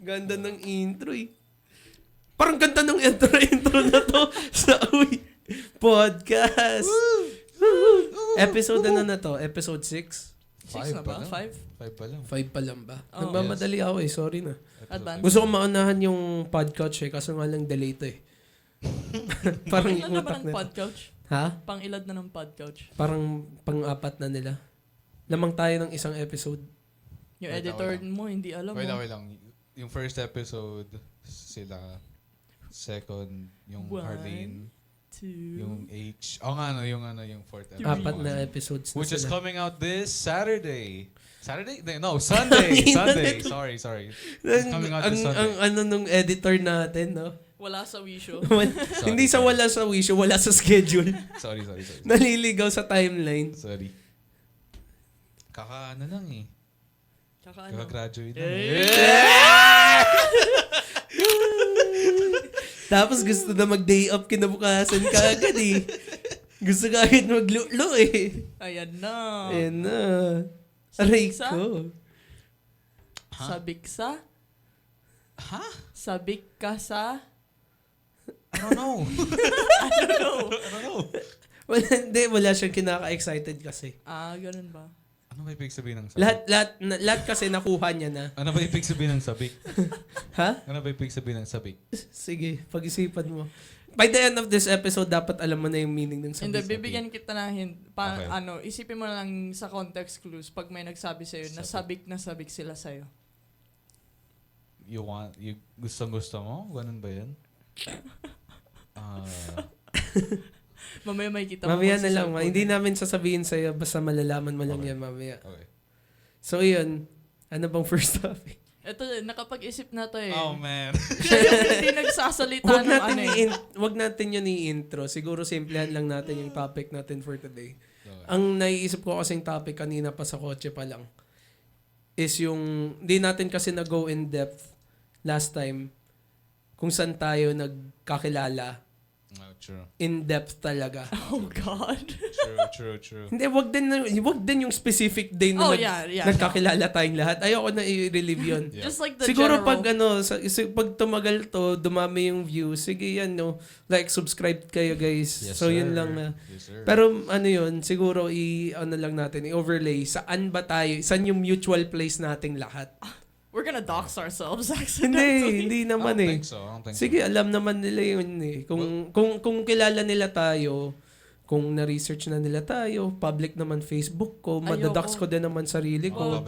Ganda ng intro eh. Parang ganda ng intro na to sa Podcast. Episode na to? Episode 6? 6 na ba? 5 pa lang. 5 pa lang ba? Nagmamadali ako eh. Sorry na. Advance. Gusto ko maunahan yung podcast eh. Kaso nga lang delay to eh. Parang Pang-ilad na ba utak ng na. podcouch? Ha? Pang-ilad na ng podcouch? Parang pang-apat na nila. Lamang tayo ng isang episode. Yung editor mo, hindi alam mo. Wait lang. Yung first episode, sila. Second, yung 1, Harlene. 2. Yung H. Yung fourth episode. Apat na episodes na Which is sila. coming out this Saturday. Sunday. Sorry. It's coming out this Sunday. Ang ano nung editor natin, no? Wala sa Wisho. Hindi sa wala sa wish, wala sa schedule. Sorry. Naliligaw sa timeline. Sorry. Ano lang eh. Tsaka ano? Kaka-graduate na. Tapos gusto na mag-day off kinabukasan ka agad eh. Gusto ka agad maglulo eh. Ayan na. Ayan na. Aray Sabik sa? ko. Sabik sa? Ha? Sabik ka sa? I don't know. Wala siyang kinaka-excited kasi. Ganun ba? Ano ba ibig sabihin ng sabik? Lahat kasi nakuha niya na. Ano ba ibig sabihin ng sabik? Ha? Ano ba ibig sabihin ng sabik? Sige, pag-isipan mo. By the end of this episode, dapat alam mo na yung meaning ng Hindi, sabi. bibigyan kita na hint. Okay. Isipin mo na lang sa context clues pag may nagsabi sa'yo na sabik sila sa'yo. You gustong-gusto mo? Ganun ba yan? Mamaya may kita mo. Mamaya na lang. Hindi namin sasabihin sa'yo, basta malalaman mo lang yan mamaya. Okay. So, yun. Ano bang first topic? Ito, nakapag-isip na to eh. Oh, man. Siya yung hindi nagsasalita Wag natin yun i-intro. Siguro simplehan lang natin yung topic natin for today. Okay. Ang naiisip ko kasing topic kanina pa sa kotse pa lang is yung, di natin kasi na-go in depth last time kung saan tayo nagkakilala. Oh, true. In depth talaga. Oh, God. True. Hindi, wag din yung specific day na nagkakilala tayong lahat. Ayoko na i-relive yun. Yeah. Just like the siguro general... pag tumagal to, dumami yung views, sige yan, no? Like, subscribe kayo, guys. Yes, so, sir. yun lang na. Yes, sir. Pero, yun, siguro, lang natin, i-overlay, saan ba tayo, saan yung mutual place nating lahat? We're gonna dox ourselves, Hindi naman I don't think so. Sige, alam naman nila yun eh. Kung kilala nila tayo, kung na-research na nila tayo, public naman Facebook ko, madadox ko din naman sarili ko.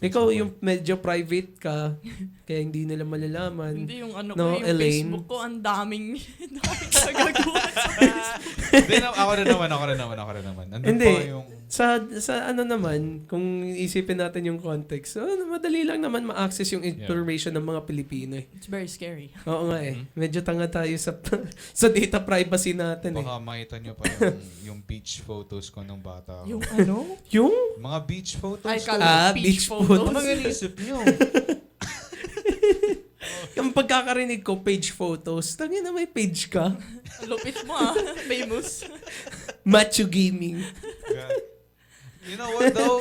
Ikaw yung medyo private ka, kaya hindi nila malalaman. Hindi yung No, yung Elaine. Facebook ko, ang daming nagagawa sa Facebook. Hindi, ako rin naman. Hindi. Pa yung... Sa naman, kung isipin natin yung context, madali lang naman ma-access yung information ng mga Pilipino eh. It's very scary. Oo nga eh. Medyo tanga tayo sa data privacy natin eh. Baka makita nyo pa yung beach photos ko nung bata ako. Yung ano? Yung? Mga beach photos Ay, ko. beach photos. Ano inisip nyo? Yung pagkakarinig ko, page photos. Tangin na may page ka. Lupit mo famous. Macho Gaming. You know what though?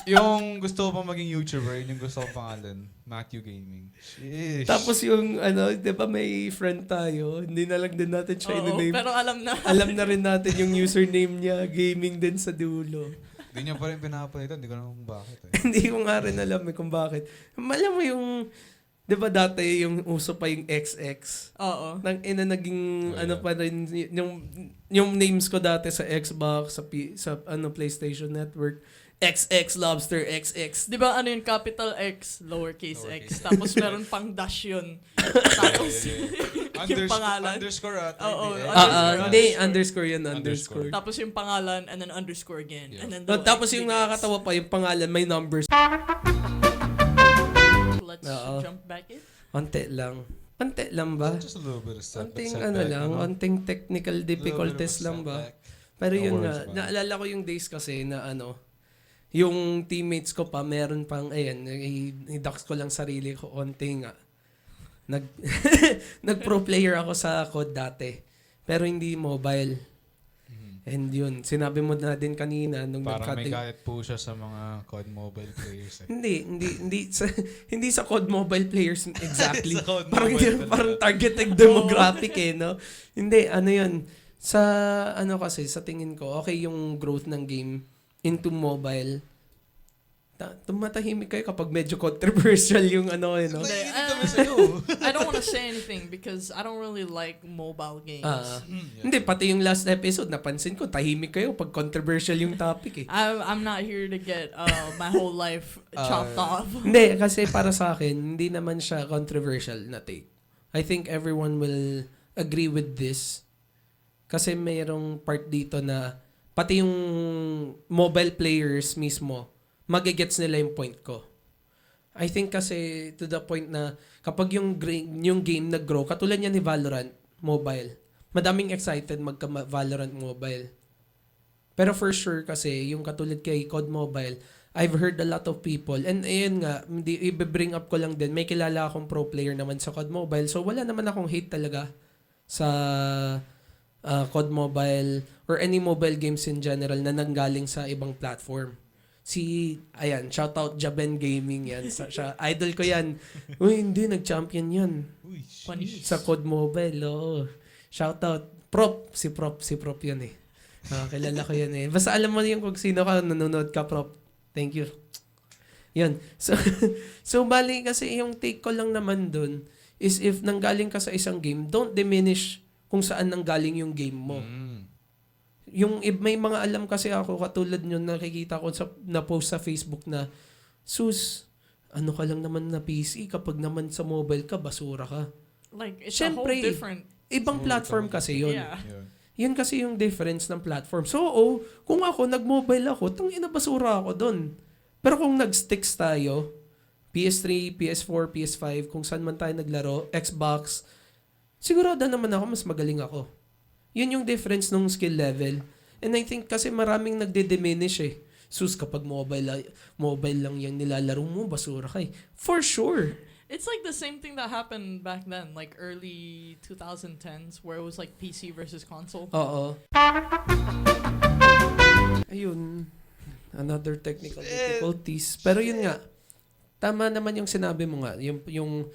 Yung gusto ko pa maging YouTuber, yun yung gusto ko pangalan. Matthew Gaming. Sheesh. Tapos yung, di ba may friend tayo, hindi na lang din natin siya i-name. Pero alam na. Alam na rin natin yung username niya, gaming din sa dulo. Hindi niya pa rin pinapalitan, hindi ko naman kung bakit eh. Hindi ko nga rin alam kung bakit. Alam mo yung, di ba dati yung uso pa yung XX? Oo. Naging, pa rin, yung names ko dati sa Xbox, sa PlayStation Network, XX, Lobster, XX. Di ba yung capital X, lowercase x, tapos meron pang dash yun. Tapos yung pangalan. Underscore at Hindi, underscore yun, underscore. Tapos yung pangalan, and then underscore again. Yeah. And then Tapos yung nakakatawa pa, yung pangalan, may numbers. Let's jump back in. Onte lang ba? Just a little bit of Onting onting technical difficulties lang ba? Pero yun nga, naalala ko yung days kasi na yung teammates ko pa, meron pang, i-dox ko lang sarili ko, onting nga. Nag-pro player ako sa COD dati. Pero hindi mobile. And yun, sinabi mo na din kanina nung Parang may galit po siya sa mga COD mobile players. Hindi sa COD mobile players exactly. Sa COD parang mobile parang targeted demographic no. Hindi ano yun. Sa ano kasi sa tingin ko okay yung growth ng game into mobile. Tumatahimik kayo kapag medyo controversial yung ano no. I don't want to say anything because I don't really like mobile games. Hindi, pati yung last episode, napansin ko, tahimik kayo pag controversial yung topic eh. I'm not here to get my whole life chopped off. Hindi, kasi para sa akin, hindi naman siya controversial na take. I think everyone will agree with this. Kasi mayroong part dito na pati yung mobile players mismo, magigets nila yung point ko. I think kasi to the point na kapag yung game nag-grow, katulad niya ni Valorant mobile, madaming excited magka-Valorant mobile. Pero for sure kasi, yung katulad kay COD Mobile, I've heard a lot of people, and ayun nga, i-bring up ko lang din, may kilala akong pro player naman sa COD Mobile, so wala naman akong hate talaga sa COD Mobile or any mobile games in general na nanggaling sa ibang platform. Ayan, shoutout Jaben Gaming yan. Siya, idol ko yan. Uy, hindi, nag-champion yan. Sa COD Mobile, oo. Shoutout. Si Prop yan eh. Kilala ko yan eh. Basta alam mo yung kung sino ka, nanonood ka, Prop. Thank you. Yan. So bali kasi yung take ko lang naman dun is if nanggaling ka sa isang game, don't diminish kung saan nanggaling yung game mo. Yung may mga alam kasi ako katulad nyo nakikita ko na post sa Facebook na ano ka lang naman na PC kapag naman sa mobile ka basura ka. Like it's Siyempre, a whole different ibang platform kasi yun. Yeah. Yun kasi yung difference ng platform. So, kung ako nag-mobile ako, tangina basura ako doon. Pero kung nag-sticks tayo, PS3, PS4, PS5, kung saan man tayo naglaro, Xbox, sigurado naman ako mas magaling ako. Yun yung difference ng skill level. And I think kasi maraming nagde-diminish eh. Kapag mobile lang yung nilalaro mo, basura ka eh. For sure. It's like the same thing that happened back then, like early 2010s, where it was like PC versus console. Oo. Ayun. Another technical difficulties. Pero yun nga, tama naman yung sinabi mo nga. Yung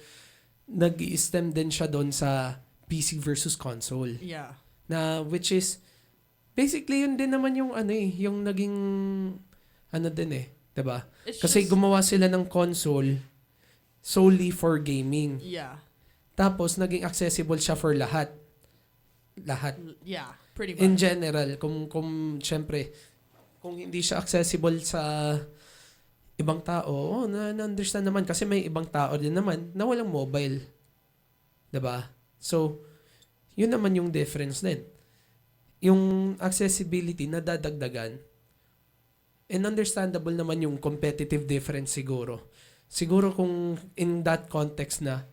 nag-i-stem din siya doon sa PC versus console. Yeah. Na which is basically yun din naman yung yung naging din eh, 'di ba? Kasi gumawa sila ng console solely for gaming. Yeah. Tapos naging accessible siya for lahat. Yeah, pretty much. In general, kung syempre kung hindi siya accessible sa ibang tao, na-understand naman kasi may ibang tao din naman na walang mobile. 'Di ba? So yun naman yung difference din. Yung accessibility na dadagdagan. And understandable naman yung competitive difference siguro. Siguro kung in that context na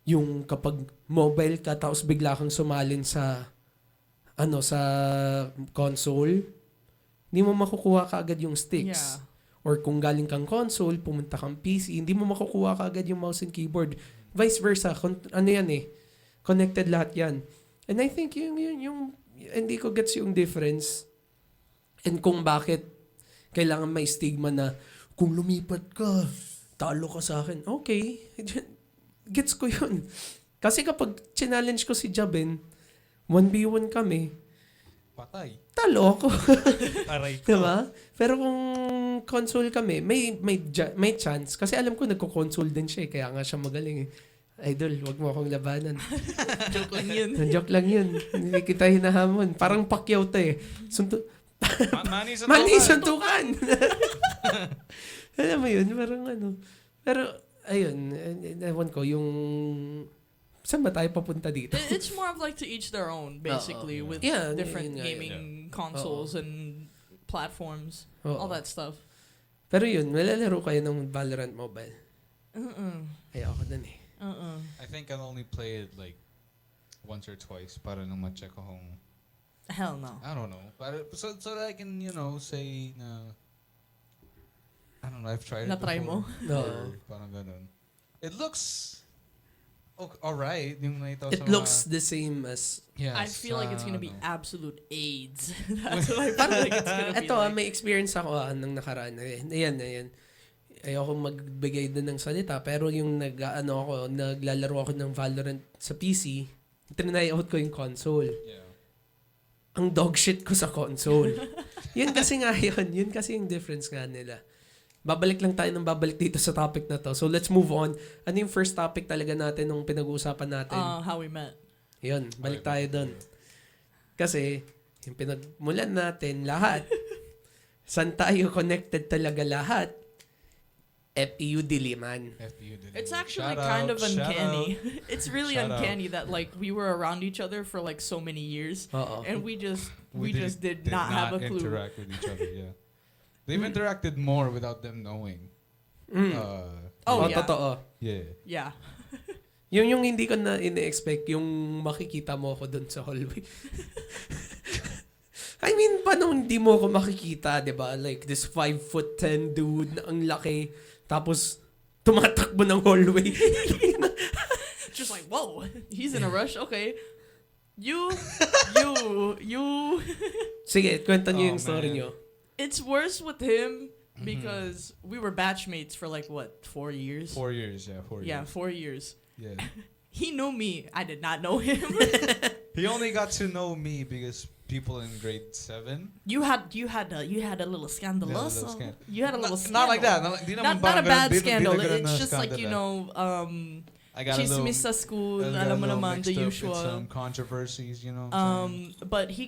yung kapag mobile ka tapos bigla kang sumalin sa sa console, hindi mo makukuha kaagad yung sticks. Yeah. Or kung galing kang console, pumunta kang PC, hindi mo makukuha kaagad yung mouse and keyboard. Vice versa. Yan eh. Connected lahat yan. And I think yung hindi ko gets yung difference and kung bakit kailangan may stigma na kung lumipat ka, talo ka sa akin. Okay. Gets ko yun. Kasi kapag challenge ko si Jaben, 1v1 kami, patay. talo ako. Aray ko. Diba? Pero kung console kami, may chance. Kasi alam ko nagko-console din siya kaya nga siya magaling eh. Idol, wag mo akong labanan. Joke lang yun. Joke lang yun. Hindi kita hinahamon. Parang Pacquiao to eh. Mani suntukan! Alam mo yun, parang Pero, ayun, ewan ko, yung saan ba tayo papunta dito? It's more of like to each their own, basically, with different gaming consoles and platforms, all that stuff. Pero yun, malalaro kayo ng Valorant Mobile. Ayoko dun eh. I think I'll only play it like once or twice para nang ma-check ko kung... Hell no. I don't know. So that I can, say na... I don't know, I've tried it Na-try before. mo? No. Parang ganun. It looks Oh, alright. Yung nakita ko It sa looks the same as... Yes, I feel like it's gonna be ano. absolute AIDS. That's what I feel like it's gonna be Ito, like. may experience ako nung nakaraan. Ayan. Ayoko magbigay din ng salita, pero yung naglalaro ako ng Valorant sa PC, trinay out ko yung console. Yeah. Ang dog shit ko sa console. Yun kasi yung difference nga nila. Babalik dito sa topic na to. So let's move on. Ano yung first topic talaga natin nung pinag-uusapan natin? How we met. Yun, balik tayo doon. Kasi, yung pinagmulan natin lahat, saan tayo connected talaga lahat? FEU Diliman. It's actually Shout kind out, of uncanny. shout out. It's really Shout uncanny that like we were around each other for like so many years, Oo. and we just did did not have a clue. interact with each other, yeah. They've interacted more without them knowing. Oh, yeah. Totoo. Yeah. Yeah. Yung hindi ko na ine-expect, yung makikita mo ako doon sa hallway. I mean, paano hindi mo ako makikita, di ba? Like, this 5'10" dude na ang laki. Tapos, tumatakbo ng hallway. Just like, whoa, he's in a rush. Okay. You. Sige, kwenta niyo Oh, yung story man. niyo. It's worse with him because we were batchmates for like what, 4 years? 4 years, yeah, 4 years. Yeah, 4 years. Yeah. He knew me. I did not know him. He only got to know me because people in grade 7. You had a little scandalous. Yeah, a little You had a little scandal. Not like that. Not a bad scandal. It's It's just like, you know, I got a little, chismis sa school, I got a alam mo little naman, the mixed up with usual. some controversies, you know. what I'm saying? But he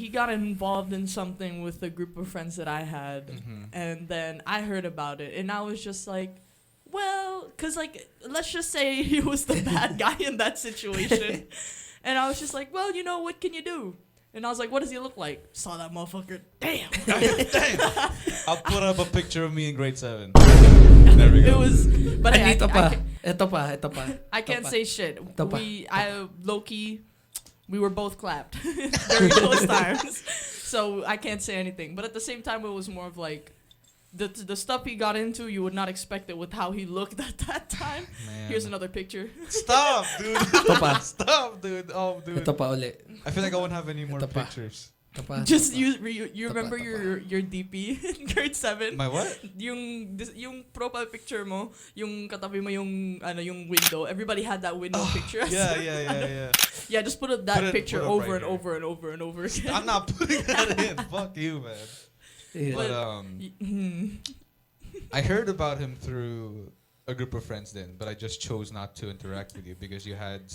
got involved in something with a group of friends that I had, and then I heard about it, and I was just like, well, cause like let's just say he was the bad guy in that situation, and I was just like, well, you know, what can you do? And I was like, what does he look like? Saw that motherfucker. Damn. Damn. I'll put up a picture of me in grade 7. There we go. It was, but Ito pa. I can't say shit. Ito pa. Low-key, we were both clapped very close times. So I can't say anything. But at the same time, it was more of like, the stuff he got into, you would not expect it with how he looked at that time. Man. Here's another picture. Stop, dude. Ito pa. Stop, dude. Oh, dude. Ito pa uli. I feel like I won't have any more Ito pa. pictures. Ito pa. Just ito pa. you remember your DP in grade 7? My what? Yung profile picture mo, yung katabi mo yung window. Everybody had that window picture. Yeah. Yeah, just put that picture put it over right and here. over and over and over again. I'm not putting that in. Fuck you, man. Yeah. But Mhm. I heard about him through a group of friends then, but I just chose not to interact with you because you had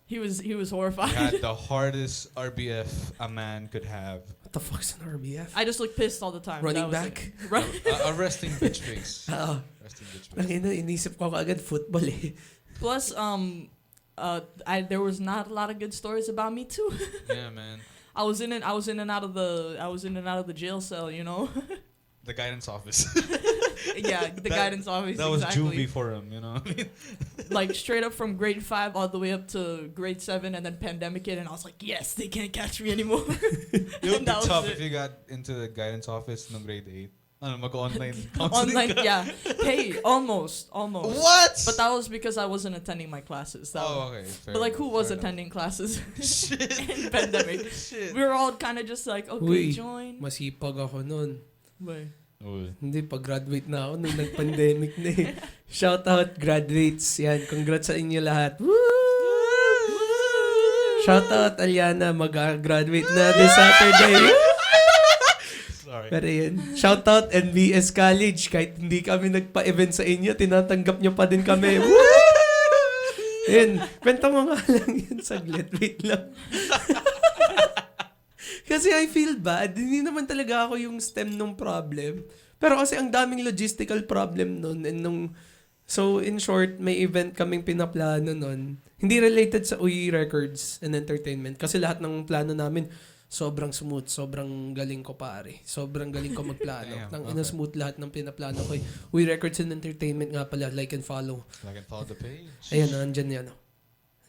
He was you horrified. had the hardest RBF a man could have. What the fuck's an RBF? I just look pissed all the time. Running That was back? it. Run- A resting bitch face. Oo. Resting bitch face. Nangina, inisip ko agad football eh. Plus, there was not a lot of good stories about me too. Yeah, man. I was in and out of the jail cell, you know. The guidance office. Yeah, the guidance office. That was exactly. juvie for him, you know. Like straight up from grade 5 all the way up to grade 7, and then pandemic hit, and I was like, yes, they can't catch me anymore. It would be That was tough it. if you got into the guidance office in grade 8. Mag-online counseling Online, ka. yeah. Hey, almost. What? But that was because I wasn't attending my classes. Okay. Fair But like, who was fair attending classes Shit. in pandemic? Shit. We were all kind of just like, okay, Uy, join. masipag ako nun. Wait. Hindi, pag-graduate na ako nung nag-pandemic na eh. Shout out, graduates. Yan, congrats sa inyo lahat. Woo! Shout out, Aliana. Mag-graduate na this Saturday. Sorry. Pero yun. Shout out, NBS College. Kahit hindi kami nagpa-event sa inyo, tinatanggap nyo pa din kami. Woo! Yun. Kwenta mo nga lang yun. Saglit. Wait lang. Kasi I feel bad. Hindi naman talaga ako yung stem ng problem. Pero kasi ang daming logistical problem nun. So, in short, may event kaming pinaplano nun. Hindi related sa UYRE Records and Entertainment. Kasi lahat ng plano namin, sobrang smooth. Sobrang galing ko, pare. Sobrang galing ko magplano. Damn, Nang smooth lahat ng pinaplano ko. UYRE Records and Entertainment nga pala. Like and follow. I can follow the page. Ayan, nandyan yan.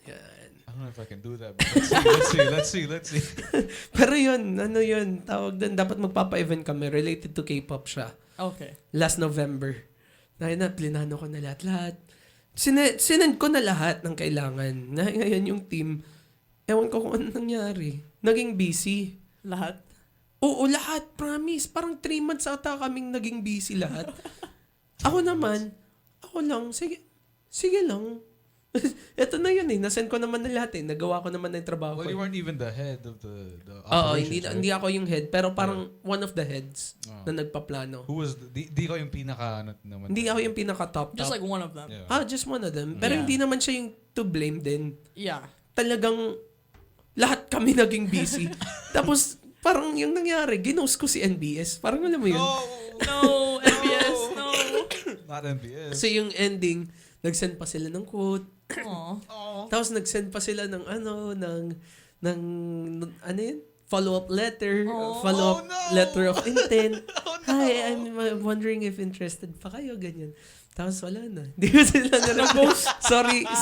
Yan. I don't know if I can do that, but let's see. Pero yun, tawag doon, dapat magpapa-event kami, related to K-pop siya. Okay. Last November. Plinano ko na lahat. Sinend ko na lahat ng kailangan. Ngayon yung team, ewan ko kung ano nangyari. Naging busy. Lahat? Oo, lahat. Promise. Parang 3 months ata kaming naging busy lahat. Ako lang. Sige lang. Ito na yun eh. Nasend ko naman na lahat eh. Nagawa ko naman na yung trabaho Well, ko. you weren't even the head of the Oo, operations, hindi ako yung head. Pero parang one of the heads na nagpaplano. Who was, di ko yung pinaka, naman. Hindi ako yung pinaka-top. Just like one of them. Yeah. Just one of them. Pero Yeah. hindi naman siya yung to blame din. Yeah. Talagang lahat kami naging busy. Tapos parang yung nangyari, ginost ko si NBS. Parang alam mo yun. No, NBS, no. Not NBS. Kasi yung ending, nag-send pa sila ng quote. Aw. Tapos nag-send pa sila ng ano yun? Follow-up letter. Follow-up letter of intent. Hi, I'm wondering if interested pa kayo, ganyan. Tapos wala na. Hindi ko sila na-post.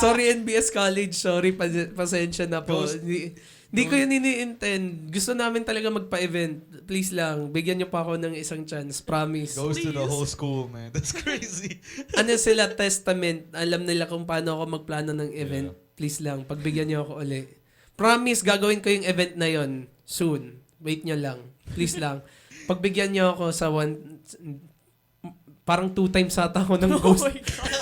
sorry NBS College. Sorry, pasensya na po. Hindi ko yun ini-intend. Gusto namin talaga magpa-event. Please lang, bigyan niyo pa ako ng isang chance. Promise. Goes to the whole school, man. That's crazy. Ano sila, testament. Alam nila kung paano ako magplano ng event. Yeah. Please lang, pagbigyan niyo ako uli. Promise, gagawin ko yung event na yon soon. Wait niyo lang. Please lang. Pagbigyan niyo ako sa parang 2 times ata ako ng Oh ghost. my God.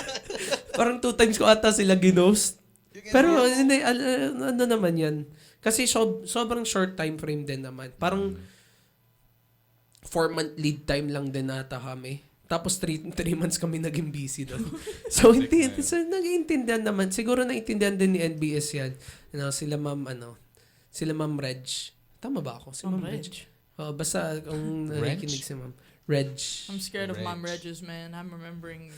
Parang 2 times ko ata sila ginost. Pero hindi, ano naman yan. Kasi sobrang short time frame din naman. Parang 4-month lead time lang din ata kami. Tapos 3 months kami naging busy doon. So, nag-iintindihan naman. Siguro naiintindihan din ni NBS yan. Sila Ma'am Reg. Tama ba ako? Si Ma'am Reg. Basta kung nakikinig si Ma'am Reg. I'm scared of Mom Reg's, man. I'm remembering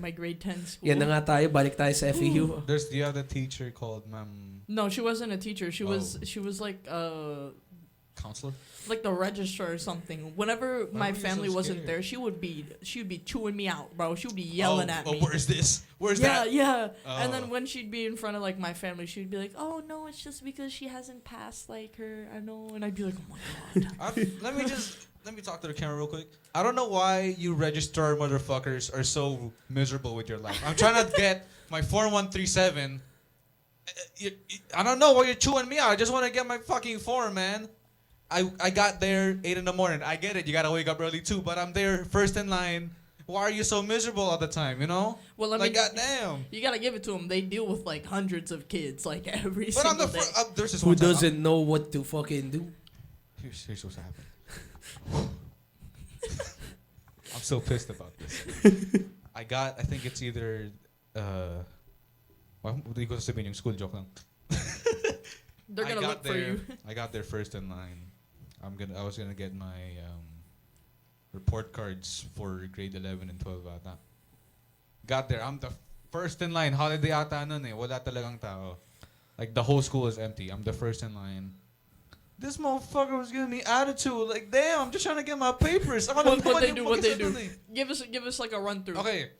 my grade 10 school. Yan na nga tayo. Balik tayo sa FEU. There's the other teacher called Ma'am... No, she wasn't a teacher. She was like Counselor? like the registrar or something. Whenever my were you family so wasn't scared? there, she would be chewing me out, bro. She would be yelling at me. Where's this? Where's Yeah, that? yeah. And Oh. then when she'd be in front of like my family, she'd be like, "Oh no, it's just because she hasn't passed like her." I know, and I'd be like, "Oh my God." Let me talk to the camera real quick. I don't know why you registrar motherfuckers are so miserable with your life. I'm trying to get my 4137. I don't know why you're chewing me out. I just want to get my fucking form, man. I got there 8 in the morning. I get it. You gotta wake up early too, but I'm there first in line. Why are you so miserable all the time? You know? Well, I mean, like goddamn. you gotta give it to them. They deal with like hundreds of kids like every But I'm single the day. there's this Who one time- doesn't know what to fucking do? Here's what's happening. I'm so pissed about this. I think it's either hindi ko sasabihin yung school joke lang. They're I gonna got look for you. I got there first in line. I was gonna get my report cards for grade 11 and 12 ata. Got there. I'm the first in line. Holiday ata nun eh. Wala talagang tao. Like the whole school is empty. I'm the first in line. This motherfucker was giving me attitude. Like, damn, I'm just trying to get my papers. What they do? Give us like a run through. Okay.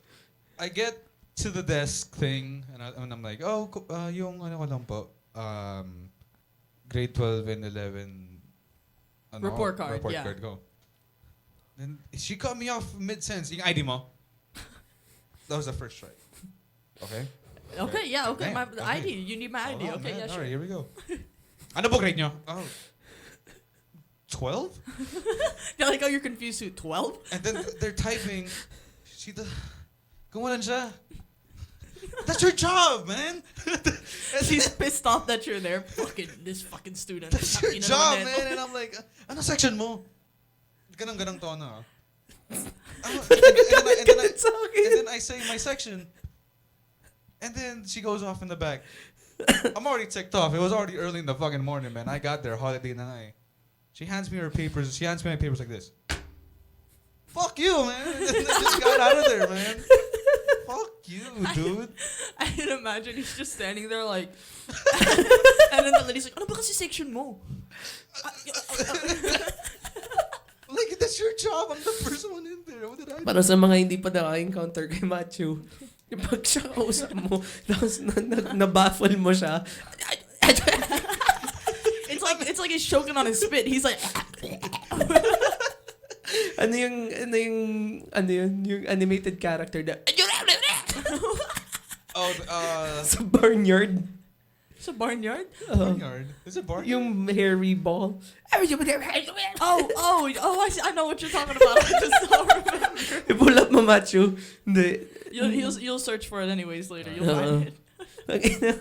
I get to the desk thing and I'm like, oh, yung ano ko lang po. Grade 12 and 11 Report card, yeah. go. Then she cut me off mid-sentence. Yung ID mo. That was the first try. Okay? Okay, yeah, okay. Damn, My okay. ID. You need my ID. Hold on, Okay, man. yeah, All sure. right, here we go. Ano po grade nyo? Oh. 12? You're like, oh, you're confused too. 12? And then they're typing. Gumalan siya. That's your job, man. She's pissed off that you're there. This fucking student. That's your job, man. And I'm like, ano section mo? Ganang tono. And then I say my section. And then she goes off in the back. I'm already ticked off. It was already early in the fucking morning, man. I got there, holiday na nga eh. She hands me her papers. She hands me my papers like this. Fuck you, man. And I just got out of there, man. Fuck you, dude. I can imagine he's just standing there like, and then the lady's like, ano ba kasi section mo? Like, that's your job. I'm the first one in there. What did I do? Para sa mga hindi pa naka-encounter kay Matthew, yung pag siya kausap mo, tapos na-baffle mo siya. It's like he's choking on his spit. He's like, yung animated character na, Sa barnyard. Sa barnyard? Barnyard? Is it barnyard? Yung hairy ball. I know what you're talking about. I just don't remember. I-pull up mo, Machu. Hindi. You'll search for it anyways later. You'll find it.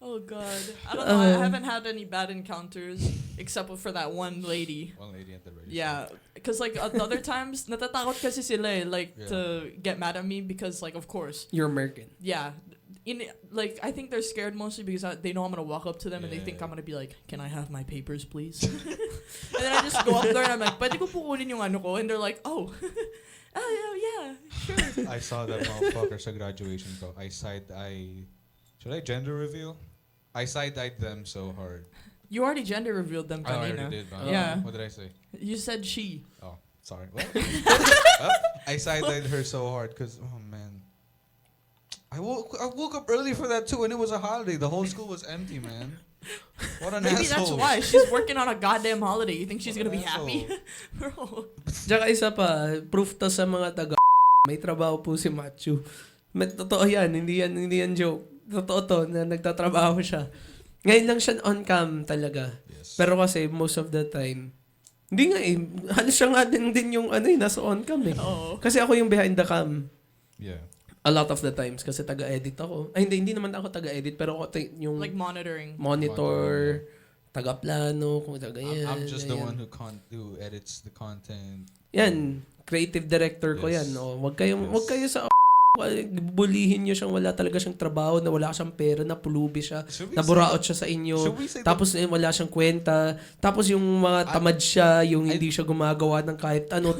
Oh God, I don't know. I haven't had any bad encounters except for that one lady. One lady at the register. Yeah, because like at other times, natatakot kasi sila to get mad at me because like of course. You're American. Yeah. I think they're scared mostly because they know I'm gonna walk up to them and they think I'm gonna be like, "Can I have my papers, please?" And then I just go up there and I'm like, "Pwede ko po kunin yung ano ko?" And they're like, "Oh, yeah, sure." I saw that motherfucker sa graduation ko. Should I gender reveal? I side-eyed them so hard. You already gender revealed them, I kanina. already did. Yeah. What did I say? You said she. Oh, sorry. What? I side-eyed her so hard because, oh man. I woke up early for that too, and it was a holiday. The whole school was empty, man. What an Maybe asshole. that's why. She's working on a goddamn holiday. You think she's gonna be happy? Bro. Tsaka isa pa, proof to sa mga taga may trabaho po si Machu. Totoo yan, hindi yan joke. Totoo to, na nagtatrabaho siya. Ngayon lang siya on-cam talaga. Yes. Pero kasi, most of the time, hindi nga eh. Halos siya nga din yung nasa on-cam eh. Oo. Kasi ako yung behind the cam. Yeah. A lot of the times. Kasi taga-edit ako. Ay, hindi naman ako taga-edit. Pero ako yung Like monitoring. monitor, taga-plano, kung taga-yan. I'm just the ganyan. one who edits the content. Yan. Creative director ko Yes. yan. No? Wag kayo sa bulihin nyo siyang wala talaga siyang trabaho, na wala siyang pera, na pulubi siya, Should we naburaot siya sa inyo. Tapos wala siyang kwenta. Tapos yung mga tamad siya, yung hindi siya gumagawa ng kahit ano.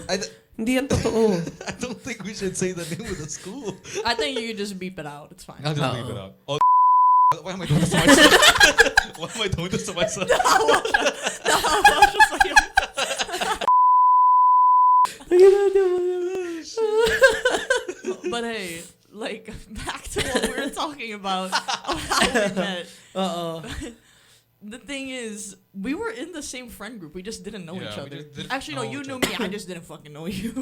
Hindi yan totoo. I don't think we should say the name of the school. I think you can just beep it out. It's fine. I'll just leave it out. Oh, why am I doing this to myself? Why am I doing this to myself? Nahawa siya sa'yo. But hey, like back to what we were talking about how we met. The thing is, we were in the same friend group. We just didn't know each other. Actually, no, you knew me. I just didn't fucking know you.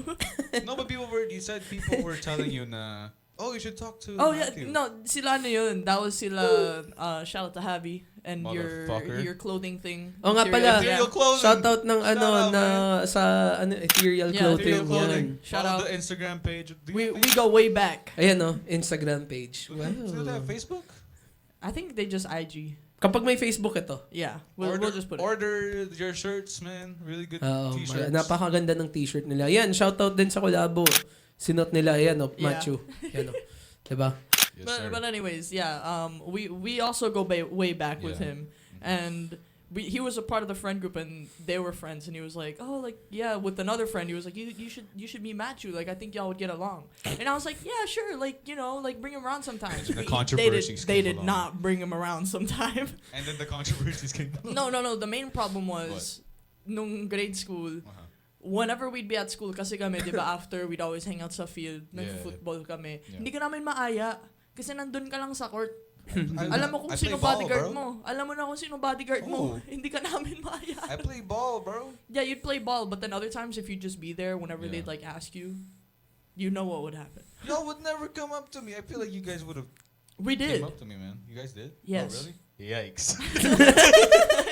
No, but you said people were telling you na, oh, you should talk to Oh Matthew. yeah, no, sila na yun. That was sila. Shout out to Javi and Motherfucker. your clothing thing. Oh nga pala. Ethereal clothing. Shoutout ng Shout out, sa Ethereal Yeah, Clothing. Ethereal Clothing. Yan. Shout Follow out. the Instagram page. We go way back. Ayan Instagram page. Do they have Facebook? I think they just IG. Kapag may Facebook ito. Yeah, we'll just put it. Order your shirts, man. Really good t-shirts. Napakaganda ng t-shirt nila. Yan, shoutout din sa collabo. Sinot nila, yan Machu. Yan Diba? Yes, sir. But anyways, yeah. We also go way back with him, and he was a part of the friend group, and they were friends. And he was like, oh, like yeah, with another friend, he was like, you should meet Machu. Like I think y'all would get along. And I was like, yeah, sure. Like like bring him around sometimes. The controversies They came did along. not bring him around sometime. And then the controversies came along. No. The main problem was nung grade school. Whenever we'd be at school, kasi kami, di ba, after, we'd always hang out sa field, nag-football kami. Yeah. Hindi ka namin maaya, kasi nandun ka lang sa court. I Alam mo kung I sino play ball, bodyguard bro. mo. Alam mo na kung sino bodyguard Oh. mo. Hindi ka namin maaya. I play ball, bro. Yeah, you'd play ball, but then other times, if you'd just be there, whenever Yeah. they'd, like, ask you, you know what would happen. Y'all would never come up to me. I feel like you guys would have We did. came up to me, man. You guys did? Yes. Oh, really? Yikes.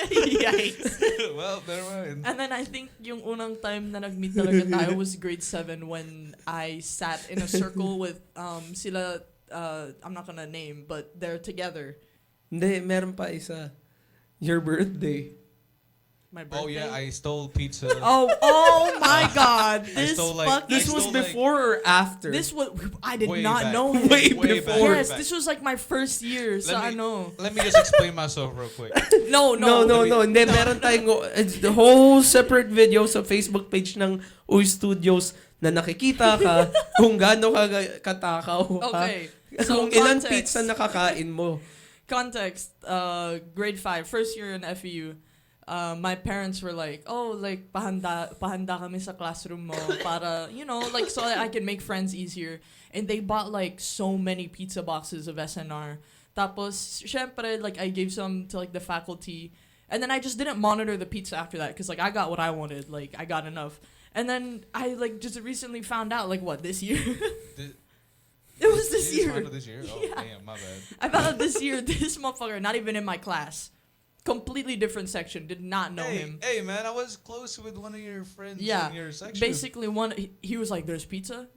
Yikes. Well, never mind. And then I think yung unang time na nag-meet talaga tayo was grade 7 when I sat in a circle with sila, I'm not gonna name, but they're together. Hindi, meron pa isa. Your birthday. My birthday. Oh yeah, I stole pizza. Oh my God! This stole, like- fucking. This I was stole, like- before or after? This was. I did Way not back. know. Way Way before. Yes, back. this was like my first year. So I know. Let me just explain myself real quick. No. No. Hindi, meron tayong it's the whole separate video sa Facebook page ng Uy Studios na nakikita ka kung gaano ka katakaw. Okay. Kung So ilang context. pizza nakakain mo. Context. Grade 5, first year in FEU. My parents were like, oh, like, pahanda kami sa classroom mo para, like, so that I can make friends easier. And they bought, like, so many pizza boxes of SNR. Tapos, syempre, like, I gave some to, like, the faculty. And then I just didn't monitor the pizza after that because, like, I got what I wanted. Like, I got enough. And then I, like, just recently found out, like, what, this year? was this You year. found out this year? Oh, Yeah. damn, my bad. I found out this year. This motherfucker, not even in my class, completely different section. Did not know him. Hey, man, I was close with one of your friends Yeah, in your section. basically he was like, "There's pizza."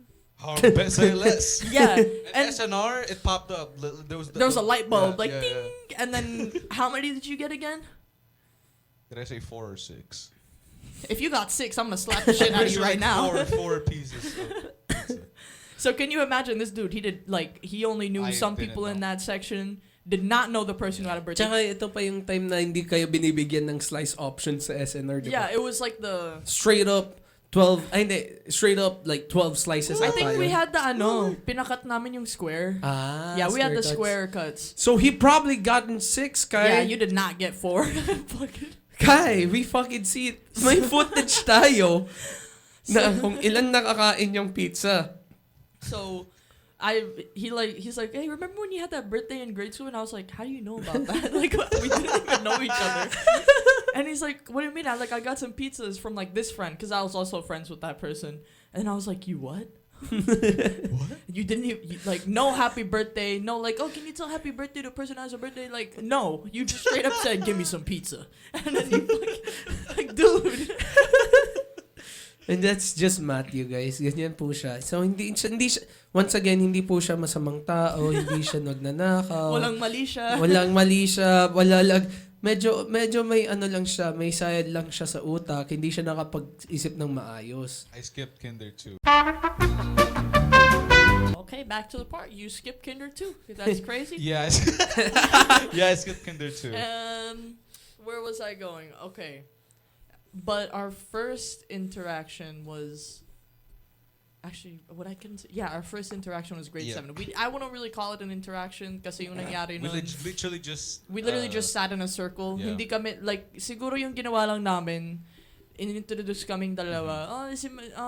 Say less. Yeah, And and SNR, it popped up. There was a light bulb, like yeah, ding, yeah. and then how many did you get again? Did I say 4 or 6? If you got 6, I'm gonna slap the shit out of you right now. Four pieces of pizza. So can you imagine this dude? He only knew I some didn't people in know. that section. Did not know the person who had a birthday. Tsaka ito pa yung time na hindi kayo binibigyan ng slice option sa SNR, di ba? Yeah, it was like the. Straight up 12, ay hindi, straight up like 12 slices I at think tayo. we had the pinakat namin yung square. Ah, Yeah, we had the cuts. square cuts. So he probably gotten 6, Kai. Yeah, you did not get 4. Fucking- Kai, we fucking see it. May footage tayo na kung ilan nakakain yung pizza. So, he's like, hey, remember when you had that birthday in grade school? And I was like, how do you know about that? Like, we didn't even know each other. And he's like, what do you mean? I was like, I got some pizzas from like this friend, because I was also friends with that person. And I was like, you what? What? You didn't even, like, no happy birthday, no like, oh, can you tell happy birthday to the person who has a birthday? Like, no, you just straight up said, give me some pizza. And then you like, dude. And that's just Matthew, guys. Ganyan po siya. So, hindi siya, once again, hindi po siya masamang tao, hindi siya nagnanakaw. Walang mali siya. Walang mali siya, wala lang. Medyo may ano lang siya, may sayad lang siya sa utak, hindi siya nakapag-isip ng maayos. I skipped kinder too. Okay, back to the part. You skipped kinder too. That's crazy. Yeah, I skipped kinder too. Where was I going? Okay. But our first interaction was actually our first interaction was grade 7. I wouldn't really call it an interaction kasi yung nangyari We nun, literally just just sat in a circle. yeah. Hindi kami like siguro yung ginawa lang namin, inintroduce kaming dalawa.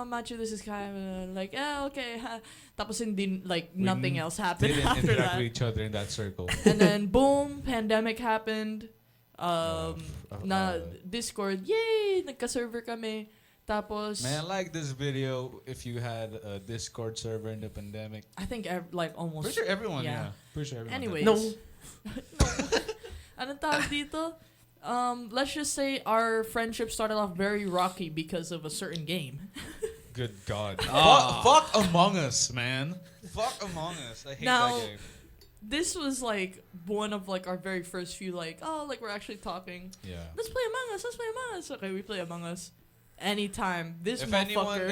Macho, this is Kai. Like, okay. Ha. Tapos hindi, like, nothing else happened didn't after interact that. with each other in that circle. And then, boom, pandemic happened. Discord, yay! Nagka-server kami. Tapos, Man, like this video if you had a Discord server in the pandemic. I think, almost. Pretty sure everyone, Yeah. yeah. Pretty sure everyone. Anyways. No. Anong tawag dito? Let's just say our friendship started off very rocky because of a certain game. Good God. Ah. Fuck Among Us, man. Fuck Among Us. I hate Now, that game. This was like one of like our very first few like, like we're actually talking. Yeah. Let's play Among Us. Okay, we play Among Us. Anytime. This If motherfucker.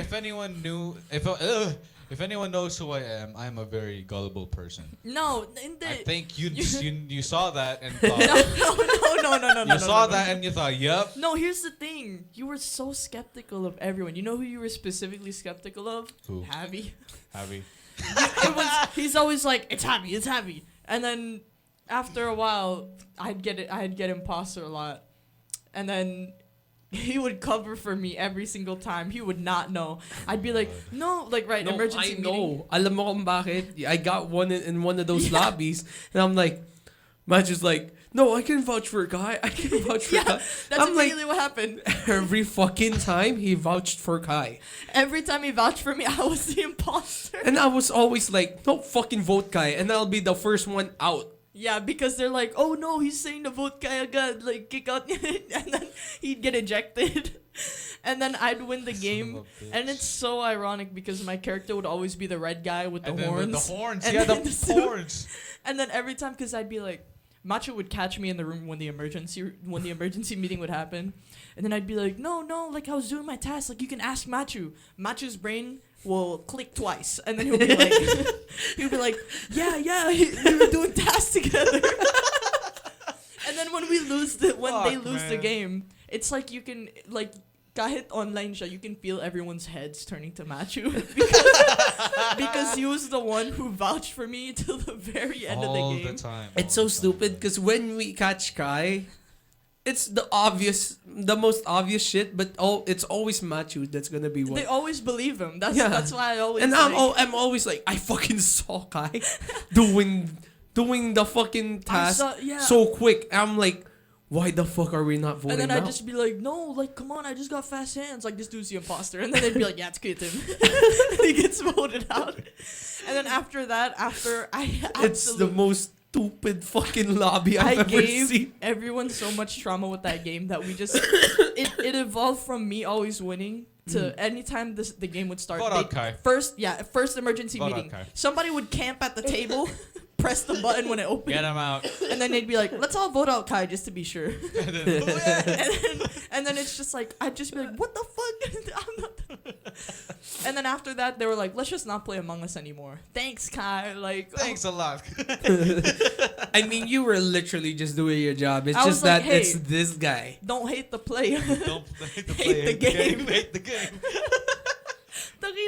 anyone knows who I am, I'm a very gullible person. No, in the. I think you saw that and no, thought no. you saw that and you thought, yep. No, here's the thing. You were so skeptical of everyone. You know who you were specifically skeptical of? Who? Javi. He's always like, it's Javi. And then after a while, I'd get imposter a lot. And then he would cover for me every single time. He would not know. I'd be like, no, like right, No, emergency I know. meeting. Alam mo kung bakit? I got one in one of those lobbies. And I'm like, Matthew's like, no, I can vouch for a guy. I can vouch for a guy. That's I'm like, immediately what happened. every fucking time he vouched for Kai. Every time he vouched for me, I was the imposter. And I was always like, no, fucking vote Kai. And I'll be the first one out. Yeah, because they're like, oh no, he's saying to vote kaya agad, like kick out, and then he'd get ejected, and then I'd win the game, and it's so ironic because my character would always be the red guy with the horns. With the horns, And yeah, then the the horns. And then every time, because I'd be like, Macho would catch me in the room when the emergency meeting would happen, and then I'd be like, no, like I was doing my task, like you can ask Macho. Macho's brain will click twice, and then he'll be like, yeah, we were doing tasks together. And then when they lose the game, it's like you can like kahit online siya, you can feel everyone's heads turning to Machu because he was the one who vouched for me till the very end of the game. All the time. It's so stupid because when we catch Kai, it's the most obvious shit, but it's always Machu that's gonna be one. They always believe him. That's why I always. And like, I'm always like, I fucking saw Kai doing the fucking task so quick. I'm like, why the fuck are we not voting And then now? I'd just be like, no, like, come on, I just got fast hands. Like, this dude's the imposter. And then they'd be like, yeah, it's good, Tim. He gets voted out. And then after that, after I It's the most stupid fucking lobby I've I ever gave seen. everyone so much trauma with that game that we just it evolved from me always winning to anytime the game would start. Vote out Kai. First emergency Vote out meeting. Kai. Somebody would camp at the table, press the button when it opened, Get him out. and then they'd be like, "Let's all vote out Kai just to be sure." And then, oh, yeah. and then it's just like I'd just be like, "What the fuck?" I'm not. And then after that, they were like, "Let's just not play Among Us anymore." Thanks, Kai. Like, Thanks a lot. I mean, you were literally just doing your job. It's I just was like, that hey, it's this guy. don't hate the player. Don't hate the, Hate the game. Hate the game.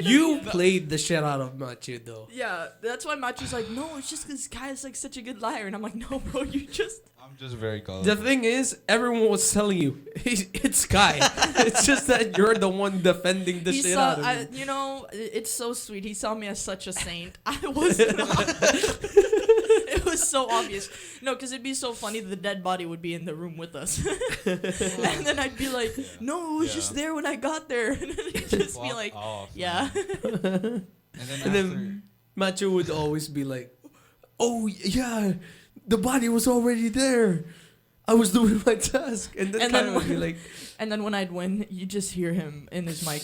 You played the shit out of Matthew, though. Yeah, that's why Machu's like, no, it's just because Kai is like such a good liar, and I'm like, no, bro, you just. I'm just very gullible. The thing is, everyone was telling you, it's Kai. It's just that you're the one defending the He shit saw, out of him. you know, it's so sweet. He saw me as such a saint. I was not. It was so obvious. No, because it'd be so funny. The dead body would be in the room with us, and then I'd be like, no, it was just there when I got there, and then he'd just be Fuck like, off, yeah. man. And then Matthew would always be like, oh, yeah, the body was already there. I was doing my task. And then Kai would be like... And then when I'd win, you just hear him in his mic.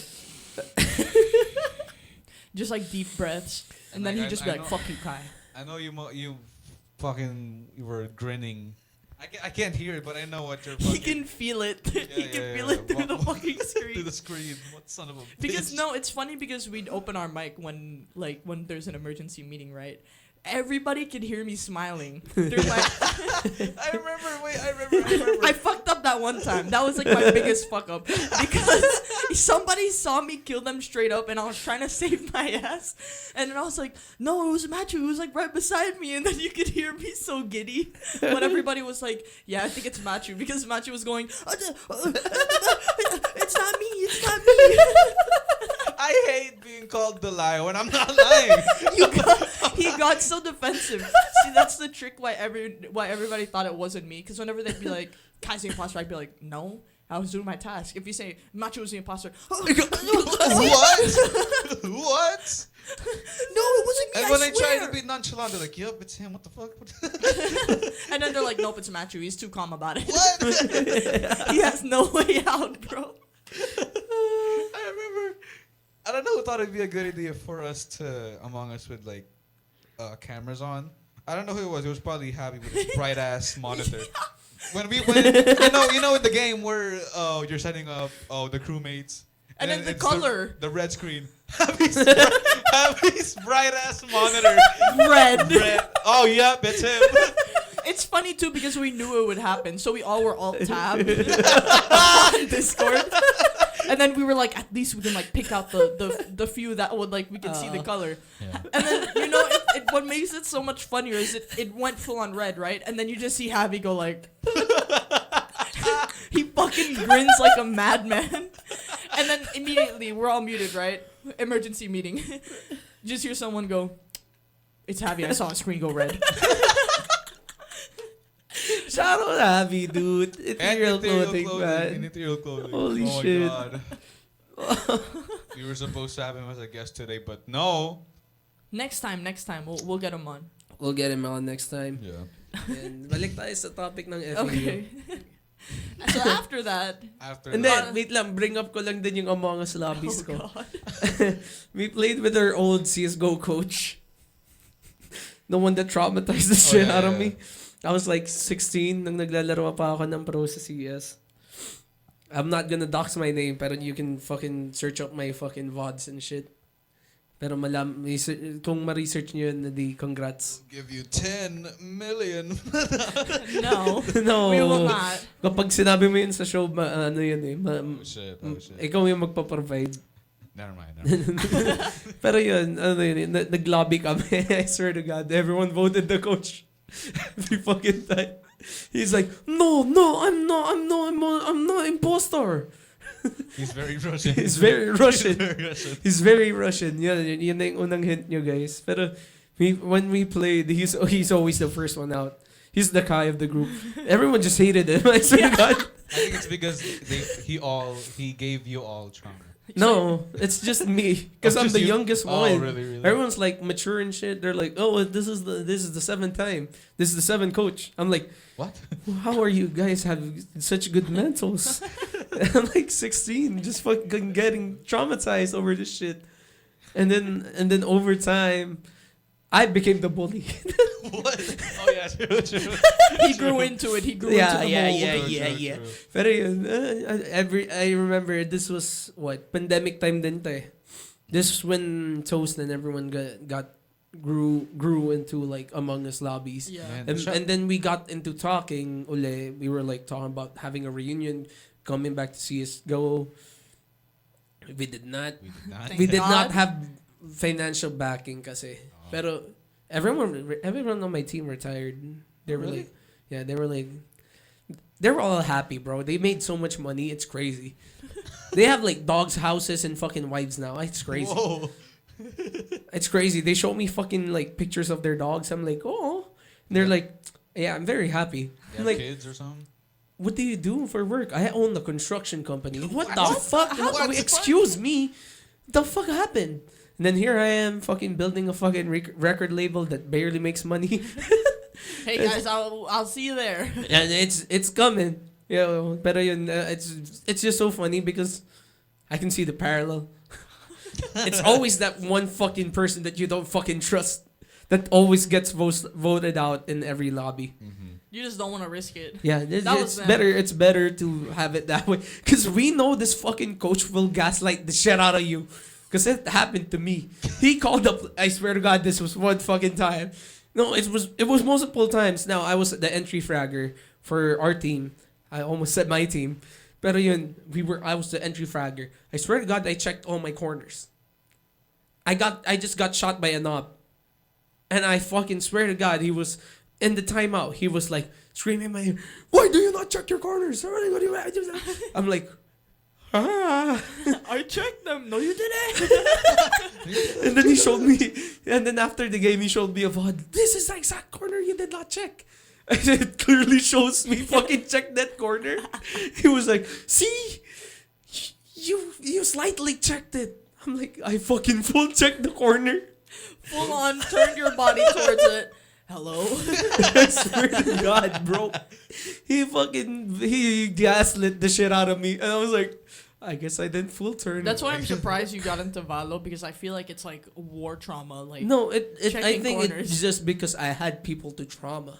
Just like deep breaths. And then like, he'd just I be like, know- fuck you, Kai. I know you were grinning. I can't hear it, but I know what you're He fucking... can feel it. He can feel it yeah. through the fucking screen. Through the screen. What son of a Because bitch. no, it's funny because we'd open our mic when there's an emergency meeting, right? Everybody could hear me smiling through my. I remember. I fucked up that one time. That was like my biggest fuck up because somebody saw me kill them straight up, and I was trying to save my ass, and then I was like, "No, it was Matthew. It was like right beside me," and then you could hear me so giddy when everybody was like, "Yeah, I think it's Matthew," because Matthew was going, "It's not me. It's not me." I hate being called the liar when I'm not lying. He got so defensive. See, that's the trick why everybody thought it wasn't me. Because whenever they'd be like, Kai's the imposter, I'd be like, no, I was doing my task. If you say, Macho was the imposter, What? What? no, it wasn't me, And I when I swear. try to be nonchalant, they're like, yup, it's him. What the fuck? And then they're like, nope, it's Macho. He's too calm about it. What? He has no way out, bro. I remember. I don't know who thought it'd be a good idea for us to Among Us with like cameras on. I don't know who it was. It was probably Happy with his bright ass monitor. When you know in the game where you're setting up the crewmates. And then the it's color. the red screen. Happy's bright ass monitor. Red. Oh yep, it's him. It's funny too because we knew it would happen, so we all were alt-tab on Discord. And then we were like, at least we can like pick out the few that would like we can see the color. Yeah. And then what makes it so much funnier is it went full on red, right? And then you just see Javi go like, he fucking grins like a madman. And then immediately we're all muted, right? Emergency meeting. Just hear someone go, "It's Javi. I saw a screen go red." Shout out Abby, dude. It's And real material clothing, clothing. man. Material clothing. Holy oh shit. My God. We were supposed to have him as a guest today, but no. Next time, we'll get him on. We'll get him on next time. Yeah. And balik tayo sa topic ng FAU. Okay. So after that, And then, wait lang, bring up ko lang din yung Among Us lobbies oh ko. God. We played with our old CSGO coach. The one that traumatized the shit out of me. I was like 16 nang naglalaro pa ako ng pro sa CS. I'm not gonna dox my name, pero you can fucking search up my fucking VODs and shit. Pero kung ma-research nyo yun, di congrats. Give you 10 million. No, No. we will not. Kapag sinabi mo yun sa show, ano yun eh. Oh shit. Ikaw yung magpa-provide. Never mind. Pero yun, ano yun, nag-lobby kami. I swear to God, everyone voted the coach. Every fucking time. He's like, no, I'm not imposter. He's very Russian. He's very Russian. Very Russian. He's very Russian. Yun na yung unang hint nyo, guys. Pero when we played, he's always the first one out. He's the Kai of the group. Everyone just hated him. I swear to God. I think it's because he gave you all trauma. No, it's just me because I'm just the you? youngest Oh, one. really? Everyone's like mature and shit. They're like, oh, this is the seventh time. This is the seventh coach. I'm like, What? how are you guys have such good mentals? I'm like 16, just fucking getting traumatized over this shit. And then over time, I became the bully. What? Oh yeah, true. He grew into it. He grew into the mold. Yeah. Pero yun, I remember this was what pandemic time din to eh. This was when Toast and everyone grew into like Among Us lobbies. Yeah. And then we got into talking. Ule, we were like talking about having a reunion, coming back to CS:GO. We did not. Thank We did God. not have financial backing kasi. Pero everyone on my team retired. They were Really? they were all happy, bro. They made so much money. It's crazy. They have like dogs, houses, and fucking wives now. It's crazy. Whoa. It's crazy. They show me fucking like pictures of their dogs. I'm like, oh. And they're like, yeah, I'm very happy. You I'm have like, kids or something? what do you do for work? I own a construction company. What the What? fuck? What? Excuse me. The fuck happened? And then here I am fucking building a fucking record label that barely makes money. Hey guys, I'll see you there. And it's coming. Pero yun, it's just so funny because I can see the parallel. It's always that one fucking person that you don't fucking trust that always gets voted out in every lobby. You just don't want to risk it. Yeah, That was them. it's better to have it that way because we know this fucking coach will gaslight the shit out of you. Because it happened to me. He called up. I swear to God, this was one fucking time. No, it was multiple times. Now I was the entry fragger for our team. I almost said my team, pero yun, I was the entry fragger. I swear to God, I checked all my corners. I just got shot by a knob, and I fucking swear to God, he was in the timeout. He was like screaming in my ear, "Why do you not check your corners?" I'm like, I checked them. No, you didn't. And then he showed me, and then after the game, he showed me a VOD. This is the exact corner you did not check. And it clearly shows me fucking check that corner. He was like, see, you slightly checked it. I'm like, I fucking full checked the corner. Full on, turn your body towards it. Hello. I swear to God, bro. He gaslit the shit out of me. And I was like, I guess I didn't full turn. That's why I'm surprised you got into Valo because I feel like it's like war trauma. Like No, I checking think corners. it's just because I had people to trauma.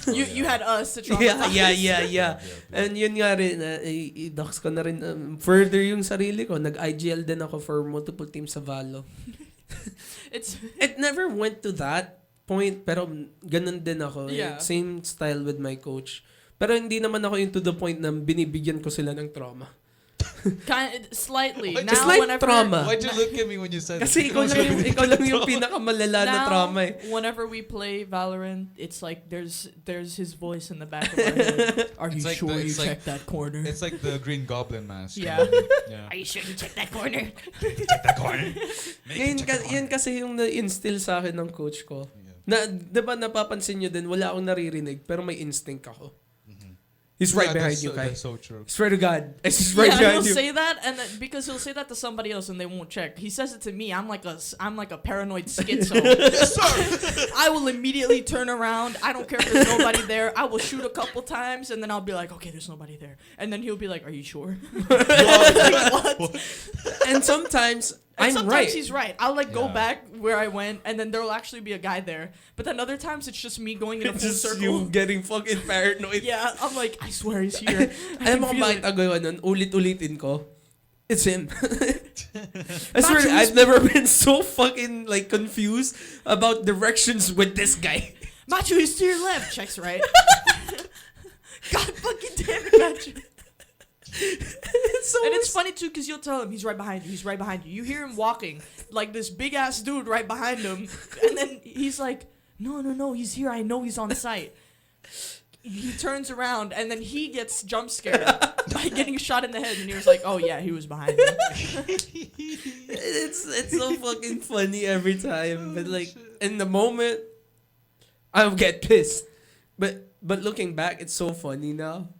you had us to traumatize. Yeah. And yun nga rin, i-dox ko na rin. Further yung sarili ko, nag-IGL din ako for multiple teams sa Valo. It never went to that point, pero ganun din ako. Yeah. Same style with my coach. Pero hindi naman ako yung to the point na binibigyan ko sila ng trauma. Slightly. It's Now, like whenever, trauma. Why'd you look at me when you said Kasi it? ikaw lang yung pinakamalala na now, trauma eh. whenever we play Valorant, it's like there's his voice in the back of our head. Are you It's like sure the- you it's like- checked that corner? It's like the Green Goblin mask. Yeah. Yeah. Are you sure you checked that corner? Check the corner. Yan kasi yung na-instill sa akin ng coach ko. Na, diba napapansin nyo din, wala akong naririnig, pero may instinct ako. He's right behind you, Kai. That's so true. Swear to God. It's just right Yeah, he'll behind you. say that, and then, because he'll say that to somebody else, and they won't check. He says it to me. I'm like a paranoid schizo. Yes, sir. I will immediately turn around. I don't care if there's nobody there. I will shoot a couple times, and then I'll be like, okay, there's nobody there. And then he'll be like, are you sure? Like, what? And sometimes And I'm sometimes right. he's right. I'll like go Yeah. back where I went, and then there'll actually be a guy there. But then other times it's just me going in a It's full just circle. you getting fucking paranoid. Yeah, I'm like, I swear he's here. Alam mo can kung feel bakit it. ako yun nun? Ulit-ulitin ko. It's him. I swear, Matthews- I've never been so fucking like confused about directions with this guy. Matthew, he's to your left. Checks right. God fucking damn it, Matthew. So And it's funny too because you'll tell him he's right behind you. He's right behind you. You hear him walking like this big ass dude right behind him, and then he's like, "No, he's here. I know he's on site." He turns around and then he gets jump scared by getting shot in the head, and he was like, "Oh yeah, he was behind me." it's so fucking funny every time. But like in the moment, I'll get pissed. But looking back, it's so funny now.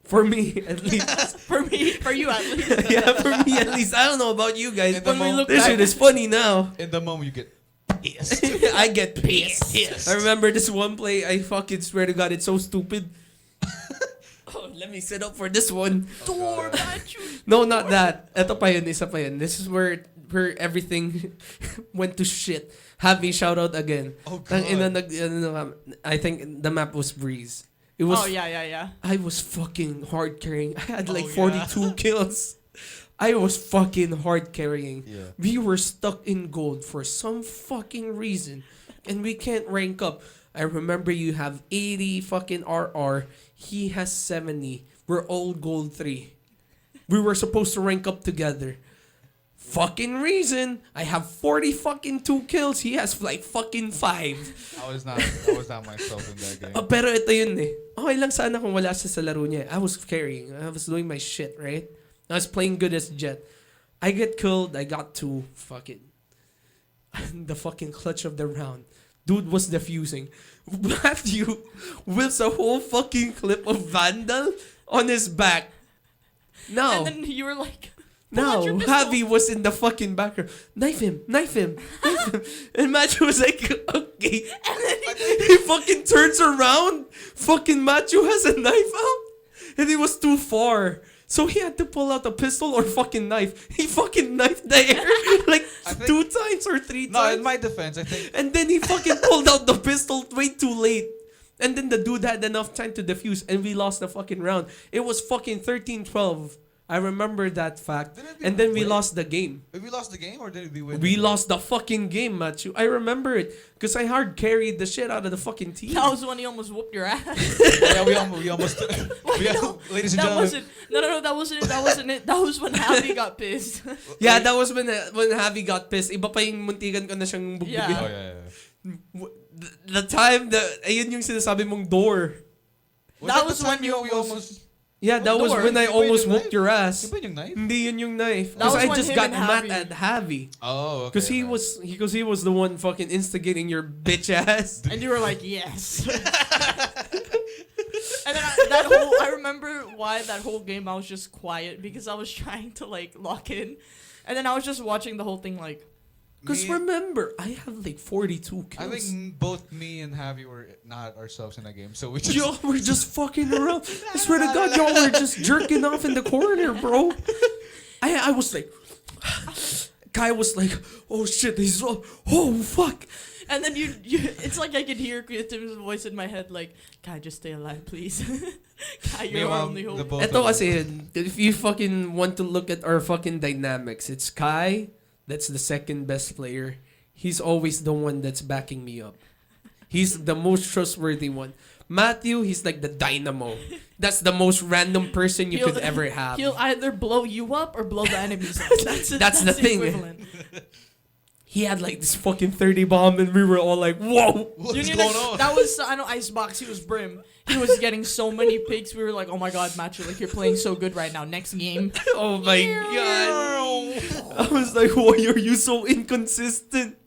For me, at least. For you at least. Yeah, for me at least. I don't know about you guys. In the But moment- this shit is funny now. In the moment, you get pissed. I get pissed. I remember this one play. I fucking swear to God, it's so stupid. Oh, let me sit up for this one. Door, Matthew. No, not that. Ito pa yun, isa pa yun. This is where everything went to shit. Javi, shout out again. Oh, Tang ina, God. I think the map was Breeze. It was. Oh yeah. I was fucking hard carrying. I had like Oh, yeah. 42 kills. I was fucking hard carrying. Yeah. We were stuck in gold for some fucking reason, and we can't rank up. I remember you have 80 fucking RR. He has 70. We're all gold 3. We were supposed to rank up together. Fucking reason. I have 40 fucking 2 kills. He has like fucking 5. I was not myself in that game. Pero ito yun eh. Okay lang sana kung wala siya sa laro niya. I was carrying. I was doing my shit, right? I was playing good as Jet. I get killed. I got 2. Fucking. The fucking clutch of the round. Dude was defusing. Matthew whips a whole fucking clip of Vandal on his back. No. And then you were like, No, your pistol. Javi was in the fucking background. Knife him. And Matthew was like, okay. and then He fucking turns around. Fucking Matthew has a knife out. And he was too far. So he had to pull out a pistol or fucking knife. He fucking knifed the air like I think- 2 times or 3 No, times. in my defense, I think And then he fucking pulled out the pistol way too late. And then the dude had enough time to defuse and we lost the fucking round. It was fucking 13-12. I remember that fact. Didn't And then we win? lost the game. Did we lost the game or did we win? We lost the fucking game, Matthew. I remember it. Because I hard carried the shit out of the fucking team. that was when he almost whooped your ass. Yeah, we almost ladies and That gentlemen. wasn't. No, that wasn't it. That wasn't it. That was when Javi got pissed. Yeah, that was when Javi got pissed. Iba pa yung muntikan ko na siyang bugbugin. Yeah. Oh yeah. The time, ayun yung sinasabi mong door. That the was time when you almost. Yeah, that was Door? when I Yung ba almost yung whooped knife? your ass. Yung ba yung knife? Hindi yun yung knife. That Because was I when just him got and mad Javi- at Javi. Oh, okay. Because he was the one fucking instigating your bitch ass. and you were like, yes. And then I remember why that whole game I was just quiet because I was trying to like lock in, and then I was just watching the whole thing like. Because Me- remember, I have like 42 kills. I think both me and Javi were not ourselves in that game, so we just. Y'all were just fucking around. I swear to God, y'all were just jerking off in the corner, bro. I was like, Kai was like, oh shit, he's oh fuck. And then you it's like I could hear Tim's voice in my head like, Kai, just stay alive, please. Kai, you're our only hope. Ito kasi, if you fucking want to look at our fucking dynamics, it's Kai, that's the second best player. He's always the one that's backing me up. He's the most trustworthy one. Matthew, he's like the dynamo. That's the most random person you He'll- could ever have. He'll either blow you up or blow the enemies up. That's the thing. equivalent. He had like this fucking 30 bomb and we were all like, whoa. What's You going know, on? that was I know Icebox. He was Brim. He was getting so many picks. We were like, oh my god, Matthew, like you're playing so good right now. Next game. Oh my God. I was like, why are you so inconsistent?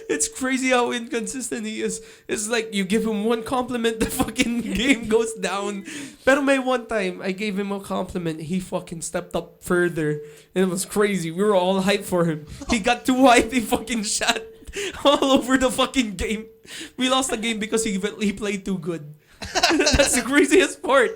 It's crazy how inconsistent he is. It's like you give him one compliment, the fucking game goes down. Pero may one time, I gave him a compliment, he fucking stepped up further. And it was crazy. We were all hyped for him. He got too hyped, he fucking shot all over the fucking game. We lost the game because he played too good. That's the craziest part.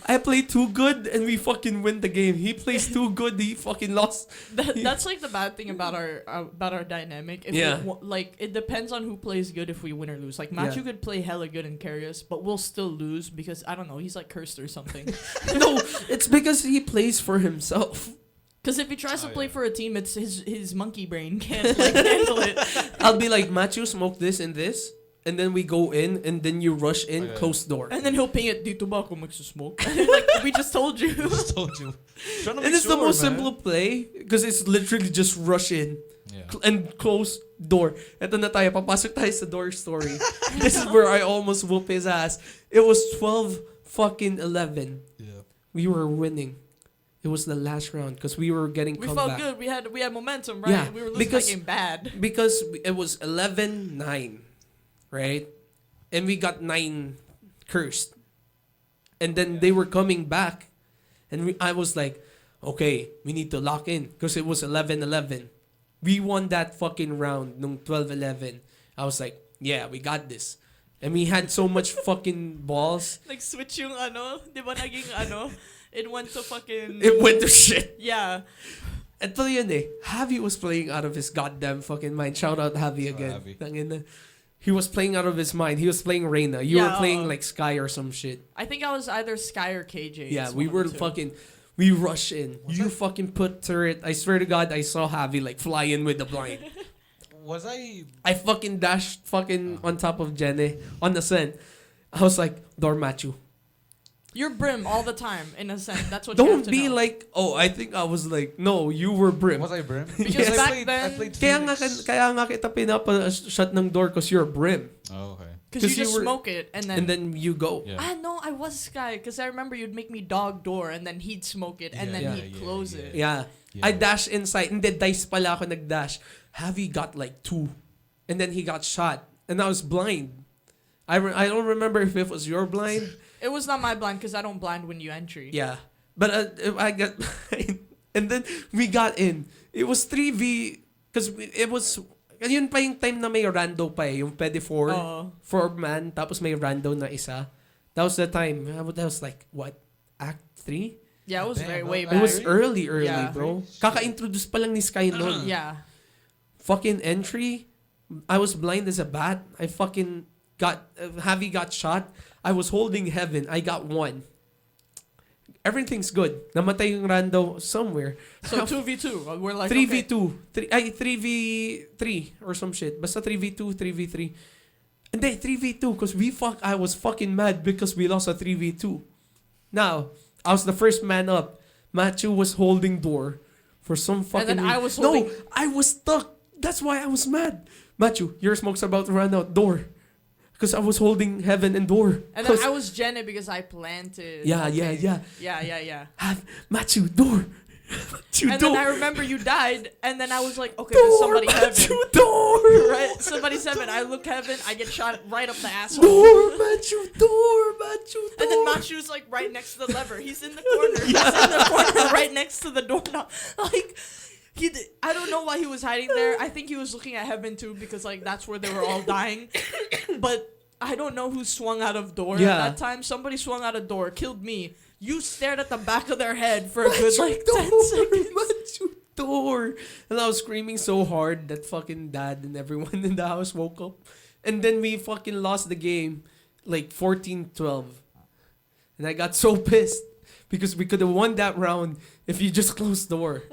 I played too good and we fucking win the game. He plays too good, he fucking lost. That's like the bad thing about our dynamic. If Yeah. like it depends on who plays good if we win or lose. Like Matthew Yeah. could play hella good and carry us, but we'll still lose because I don't know. He's like cursed or something. No, it's because he plays for himself. Because if he tries to Oh, play yeah. for a team, it's his monkey brain can't like handle it. I'll be like, Matthew, smoke this and this. And then we go in, and then you rush in, Okay. close door. And then he'll ping it, dito ba ako magsasmoke? Like, we just told you. Just told you. Trying to And make it's the sure, most man. simple play because it's literally just rush in Yeah. and close door. Ito na tayo, papasok tayo sa door story. This is where I almost whoop his ass. It was 12 fucking 11. Yeah. We were winning. It was the last round because we were getting We comeback. felt good. We had momentum, right? Yeah, We were losing because- that game bad. Because it was 11-9, right? and we got 9 cursed. And then they were coming back, and I was like, okay, we need to lock in because it was 11-11. We won that fucking round nung 12-11. I was like, yeah, we got this. And we had so much fucking balls. Like switch yung di ba naging it went to fucking... It went to shit. Yeah. Ito yun eh. Javi was playing out of his goddamn fucking mind. Shout out Javi again. Javi. He was playing out of his mind. He was playing Reina. You were playing like Sky or some shit. I think I was either Sky or KJ. Yeah, we were fucking... We rush in. You fucking put turret. I swear to God, I saw Javi like fly in with the blind. Was I fucking dashed fucking on top of Jenny on the send. I was like, Dormachu. You're Brim all the time, in a sense. That's what you have Don't to be know. like, oh, I think I was like, no, you were Brim. Was I Brim? Because back I then... played Kaya nga kita pinapa-shut ng door because you're Brim. Oh, okay. Because you just smoke it, and then you go. Yeah. No, I was Sky, because I remember you'd make me dog door, and then he'd smoke it, and then he'd close it. Yeah. Yeah. I dash inside, and then dice pala ako nagdash. Javi got like 2. And then he got shot. And I was blind. I don't remember if it was your blind. It was not my blind, because I don't blind when you entry. Yeah. But I got blind. And then we got in. It was 3v... Because it was... Yun pa yung time na may rando pa eh. Yung pwede 4 man. Tapos may rando na isa. That was the time. That was like, what? Act 3? Yeah, it was way It back. was early, Yeah. bro. Kaka-introduce pa lang ni Sky noon. Yeah. Fucking entry. I was blind as a bat. I fucking got... Javi got shot. I was holding heaven. I got 1. Everything's good. Namatay yung rando somewhere. So 2v2. We're like 3v2. 3v3 or some shit. Basta 3v2, 3v3. And then 3v2 because I was fucking mad because we lost a 3v2. Now, I was the first man up. Matthew was holding door for some fucking... And then I was holding... No, I was stuck. That's why I was mad. Matthew, your smoke's about to run out. Door. Because I was holding heaven and door. And then I was Jenny because I planted. Yeah. Yeah. Matthew, door. Matthew, And door. then I remember you died, and then I was like, okay, Door, there's somebody Matthew, heaven. door. Right? Somebody's heaven. I look heaven, I get shot right up the asshole. Door, Matthew, door, Matthew, door. And then Machu's like right next to the lever. He's in the corner. He's in the corner right next to the doorknob. Like, I don't know why he was hiding there. I think he was looking at heaven too because like that's where they were all dying. But I don't know who swung out of door at that time. Somebody swung out a door, killed me. You stared at the back of their head for a good like 10 seconds. Matthew, door. And I was screaming so hard that fucking dad and everyone in the house woke up. And then we fucking lost the game like 14-12. And I got so pissed because we could have won that round if you just closed the door.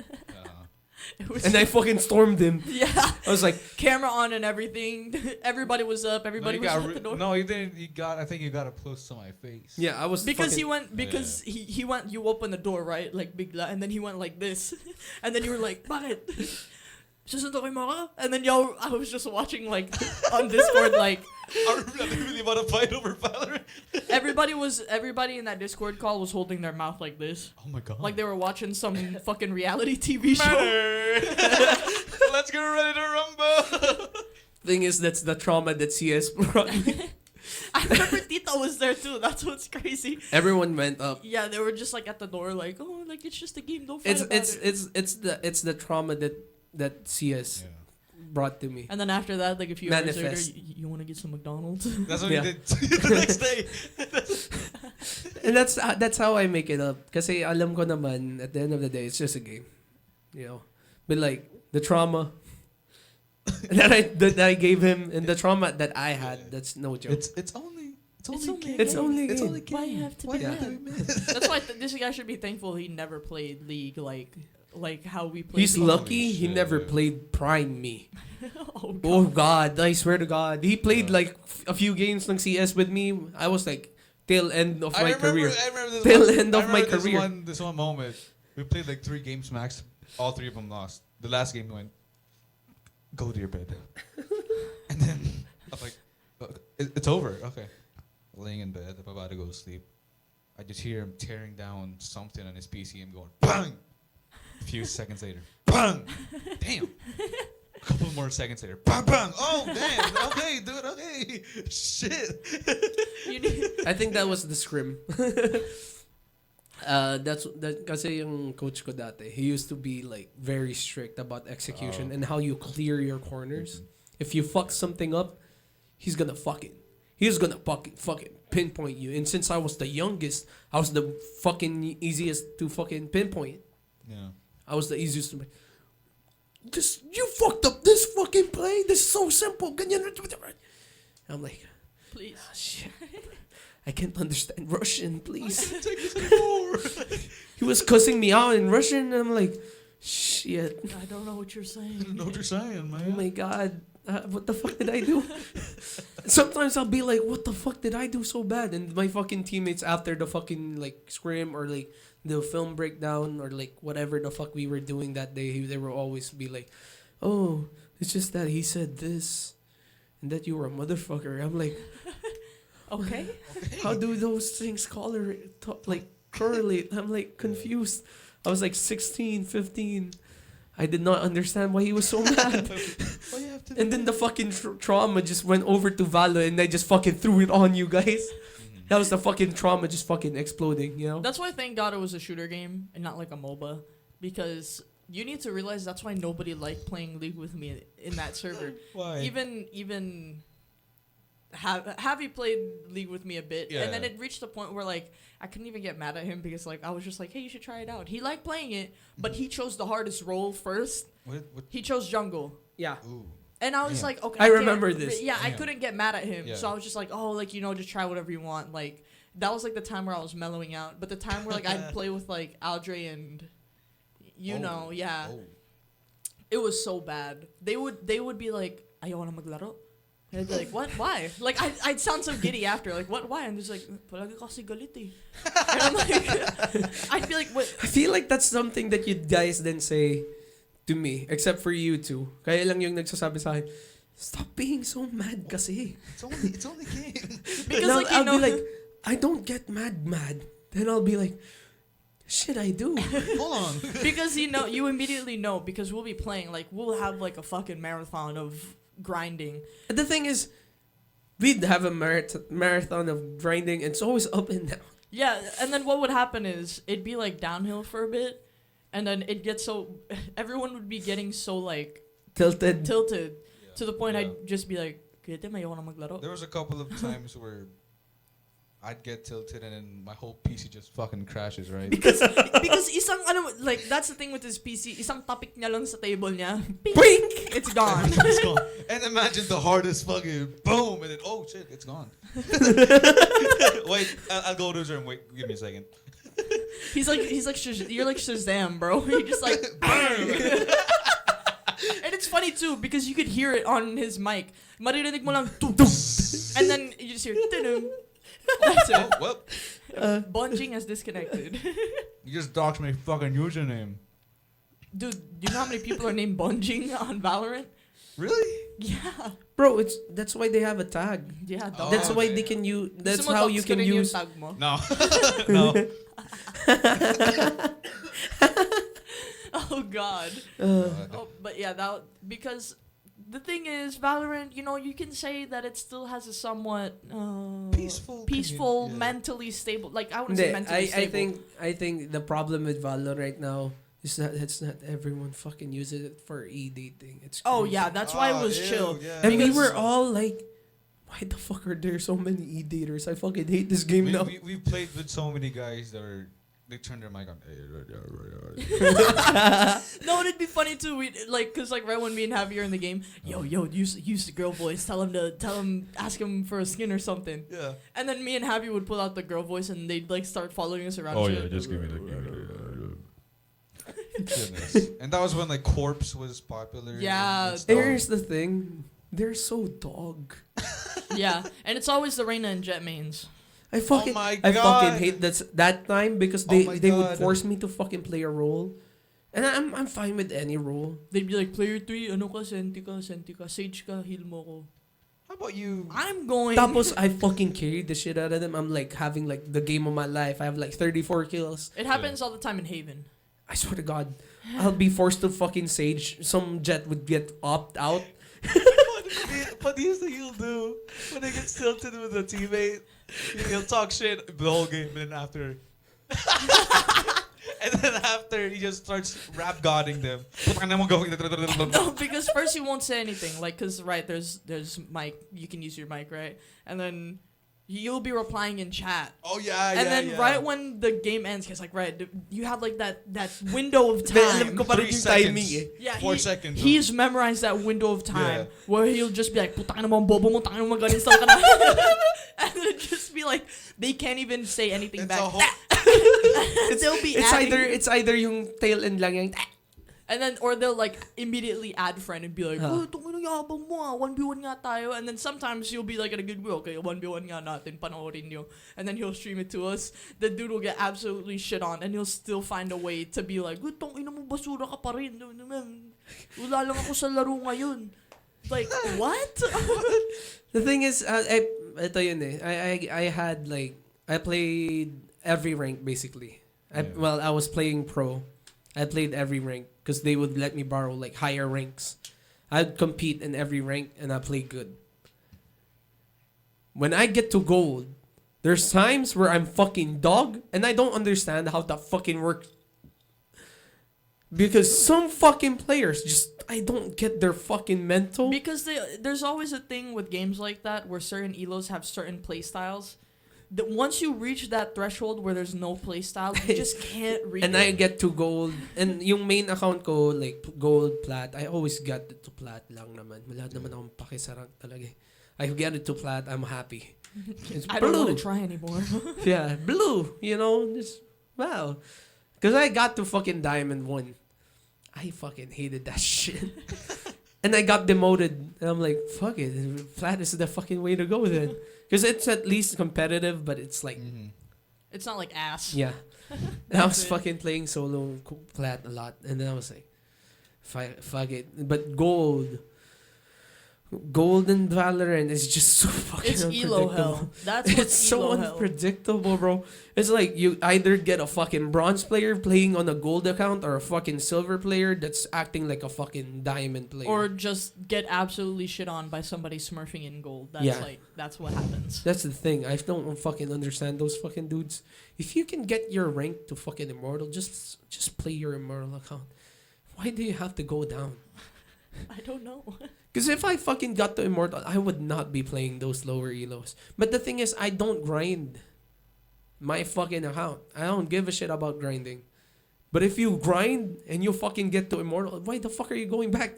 And I fucking stormed him. Yeah. I was like, Camera on and everything. Everybody was up. Everybody was at the door. No, you didn't. I think you got up close to my face. yeah, I was Because fucking, he went, because he went, you opened the door, right? Like, bigla, and then he went like this. And then you were like, bakit? Susundukin mo ako? And then I was just watching, like, on Discord, like, Are they really about to fight over Valorant? everybody in that Discord call was holding their mouth like this. Oh my god. Like they were watching some fucking reality TV show. Let's get ready to rumble. thing is, that's the trauma that CS brought me. I remember Tita was there too. That's what's crazy. Everyone went up. Yeah, they were just like at the door, like, oh, like it's just a game. Don't fight about it. It's the trauma that CS brought to me. And then after that, like a few hours later, Manifest. you want to get some McDonald's? That's what Yeah. you did the next day. And that's how I make it up. Kasi alam ko naman, at the end of the day, it's just a game. You know? But like, the trauma that I gave him and the trauma that I had, that's no joke. It's only It's only a game. Why you have to Why be you have to mad? be mad? That's why this guy should be thankful he never played League like how we played. He's League. lucky he shit, never dude. played Prime me. Oh, God. Oh God, I swear to God. He played like a few games ng CS with me. I was like, tail end of my career. I remember this Tail one, end of my career. This one moment. We played like 3 games max. All 3 of them lost. The last game went, go to your bed. And then I'm like, it's over. Okay. Laying in bed, I'm about to go to sleep. I just hear him tearing down something on his PC and going, bang! A few seconds later, bang! Damn! A couple more seconds later, bang, bang! Oh, damn! Okay, dude, okay. shit. You need, I think that was the scrim. That's kasi yung coach ko dati, he used to be like very strict about execution and how you clear your corners. If you fuck something up, he's gonna fucking pinpoint you. And since I was the youngest, I was the fucking easiest to fucking pinpoint. Yeah. I was the easiest to. Just you fucked up this fucking play. This is so simple. Ganyan. I'm like, please. oh, shit. I can't understand Russian, please. Take this before. He was cussing me out in Russian, and I'm like, shit. I don't know what you're I saying. don't know what you're saying, man. Oh my god. What the fuck did I do? Sometimes I'll be like, what the fuck did I do so bad? And my fucking teammates after the fucking like scrim or like the film breakdown or like whatever the fuck we were doing that day, they will always be like, oh, it's just that he said this and that you were a motherfucker. I'm like, Okay. how do those things correlate? I'm like confused. I was like 16, 15. I did not understand why he was so mad. And then the fucking trauma just went over to Valo and I just fucking threw it on you guys. That was the fucking trauma just fucking exploding, you know? That's why thank God it was a shooter game and not like a MOBA. Because you need to realize that's why nobody liked playing League with me in that server. Why? Even Javi played League with me a bit, and then it reached the point where like I couldn't even get mad at him because like I was just like, hey, you should try it out. He liked playing it, but he chose the hardest role first. What? He chose jungle, Yeah. Ooh. and I was like, okay, I can't- remember this. Yeah, I Yeah. couldn't get mad at him, Yeah. so I was just like, oh, like just try whatever you want. Like that was like the time where I was mellowing out, but the time where like I'd play with like Aldre and Oh. yeah, Oh. it was so bad. They would be like, ayaw na maglaro. And I'd be like, what? Why? Like, I'd sound so giddy after. Like, what? Why? I'm just like, palagi kasi galit eh. And I'm like, I'd be like, what? I feel like that's something that you guys didn't say to me, except for you two. Kaya lang yung nagsasabi sa akin, stop being so mad kasi. It's only game. Because, Now, like, I'll be like, I don't get mad. Then I'll be like, shit, I do. Hold on. because, you immediately know because we'll be playing, like, we'll have, like, a fucking marathon of grinding. The thing is, we'd have a marathon of grinding. It's always up and down. Yeah, and then what would happen is it'd be, like, downhill for a bit, and then it'd get so... Everyone would be getting so, like... Tilted. To the point Yeah. I'd just be like, "Kaya may ako na maglaro." There was a couple of times where I'd get tilted and then my whole PC just fucking crashes, right? Because isang like that's the thing with his PC, isang topic niya lang sa table niya. Blink! It's gone. It's gone. And imagine the hardest fucking boom, and then oh shit, it's gone. Wait, I'll go to his room. Wait, give me a second. He's like you're like Shazam, bro. He just like bang. And it's funny too because you could hear it on his mic. Maririnig mo lang tum, tum, and then you just hear tudum. That's it. Well, Bunjing has disconnected. you just doxed my fucking username. Dude, do you know how many people are named Bunjing on Valorant? Really? Yeah. Bro, that's why they have a tag. Yeah, Oh, That's why okay. they can use. That's Gusto mo how dox you ko can rin yung use. tag mo? No. No. Oh God. Uh, Oh, but yeah, because the thing is, Valorant, you can say that it still has a somewhat Peaceful community, yeah. mentally stable. Like I wouldn't say Hindi, mentally stable. I think the problem with Valorant right now is that it's not everyone fucking uses it for e-dating. It's Oh crazy. yeah, that's why it was chill. Yeah. And we because- were all like, why the fuck are there so many e-daters? I fucking hate this game now. We've played with so many guys that they turn their mic on. No, it'd be funny too. Cause right when me and Javi are in the game, yo, use the girl voice. Ask him for a skin or something. Yeah. And then me and Javi would pull out the girl voice and they'd like start following us around. Oh and yeah, shit. just give me the. Goodness. And that was when like Corpse was popular. Yeah, and stuff. Here's the thing. They're so dog. Yeah, and it's always the Reyna and Jet mains. I fucking my I fucking God. hate that time because Oh they my would God. force me to fucking play a role. And I'm fine with any role. They'd be like, player 3, ano ka, senti ka, sage ka, heal mo ko. How about you? I'm going. Tapos I fucking carried the shit out of them. I'm like having like the game of my life. I have like 34 kills. It happens all the time in Haven. I swear to God, I'll be forced to fucking sage. Some jet would get opt out. But here's the you'll do. when he gets tilted with a teammate, he'll talk shit the whole game, and then after, he just starts rap godding them. No, because first he won't say anything. Like, cause right there's mic. You can use your mic, right? And then you'll be replying in chat. Oh yeah, and then right when the game ends, he's like, right, you have like that window of time. 3 seconds. Yeah, 4 seconds. He's memorized that window of time where he'll just be like, putang naman bobo mo, tangin mo ganin ka na. And then it'll just be like, they can't even say anything It's back. They'll be it's either yung tail end lang yung and then or they'll like immediately add friend and be like, oh, tungin na yabang mo, 1v1 nga tayo. And then sometimes you'll be like in a good will, okay, 1v1 nga natin, panoorin nyo. And then he'll stream it to us. The dude will get absolutely shit on and he'll still find a way to be like, tungin mo, basura ka pa rin. Wala lang ako sa laro ngayon. Like, what? The thing is, ito yun eh. I played every rank basically. Well, I was playing pro. I played every rank because they would let me borrow like higher ranks. I'd compete in every rank and I play good. When I get to gold, there's times where I'm fucking dog and I don't understand how that fucking works. Because some fucking players I don't get their fucking mental. Because there's always a thing with games like that where certain elos have certain play styles. That once you reach that threshold where there's no play style, you just can't reach and I get to gold. And yung main account ko, like gold, plat, I always got it to plat lang naman. Wala naman akong pakisarang talaga. I get it to plat, I'm happy. It's I blue. don't want to try anymore. Yeah, blue, just, wow. Because I got to fucking diamond 1. I fucking hated that shit. And I got demoted. And I'm like, fuck it. Plat is the fucking way to go then. Because it's at least competitive, but it's like... It's not like ass. Yeah. And I was fucking playing solo plat a lot. And then I was like, fuck it. But gold and Valorant is just so fucking unpredictable. Elo hell. That's what's it's so elo hell. unpredictable, bro. It's like you either get a fucking bronze player playing on a gold account or a fucking silver player that's acting like a fucking diamond player. Or just get absolutely shit on by somebody smurfing in gold. That's what happens. That's the thing. I don't fucking understand those fucking dudes. If you can get your rank to fucking immortal, just play your immortal account. Why do you have to go down? I don't know. Because if I fucking got to immortal, I would not be playing those lower elos. But the thing is, I don't grind my fucking account. I don't give a shit about grinding. But if you grind and you fucking get to immortal, why the fuck are you going back?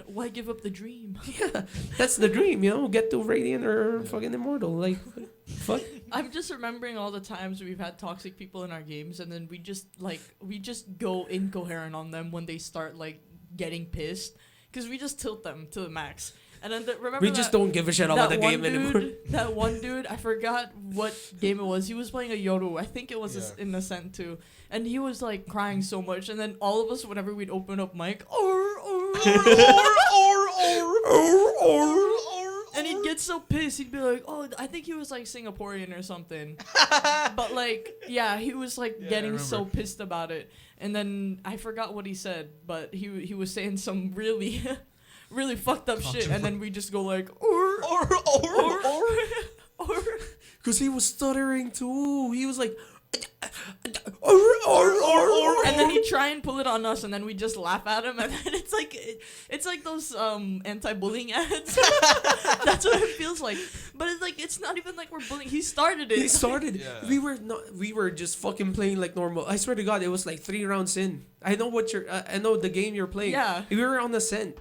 Why give up the dream? Yeah, that's the dream, Get to radiant or fucking immortal. Like, fuck. I'm just remembering all the times we've had toxic people in our games, and then we just go incoherent on them when they start like getting pissed. Because we just tilt them to the max. And then remember we just don't give a shit about the game anymore. That one dude, I forgot what game it was. He was playing a Yoru. I think it was in Ascent too. And he was like crying so much. And then all of us, whenever we'd open up mic, and he'd get so pissed. He'd be like, oh, I think he was like Singaporean or something. But like, yeah, he was like getting so pissed about it. And then I forgot what he said, but he was saying some really, really fucked up shit. And then we just go like, because he was stuttering too. He was like, and then he'd try and pull it on us, and then we just laugh at him, and then it's like those anti-bullying ads. That's what it feels like. But it's not even like we're bullying. He started it. He started. Yeah. We were just fucking playing like normal. I swear to God, it was like 3 rounds in. I know I know the game you're playing. Yeah. We were on Ascent.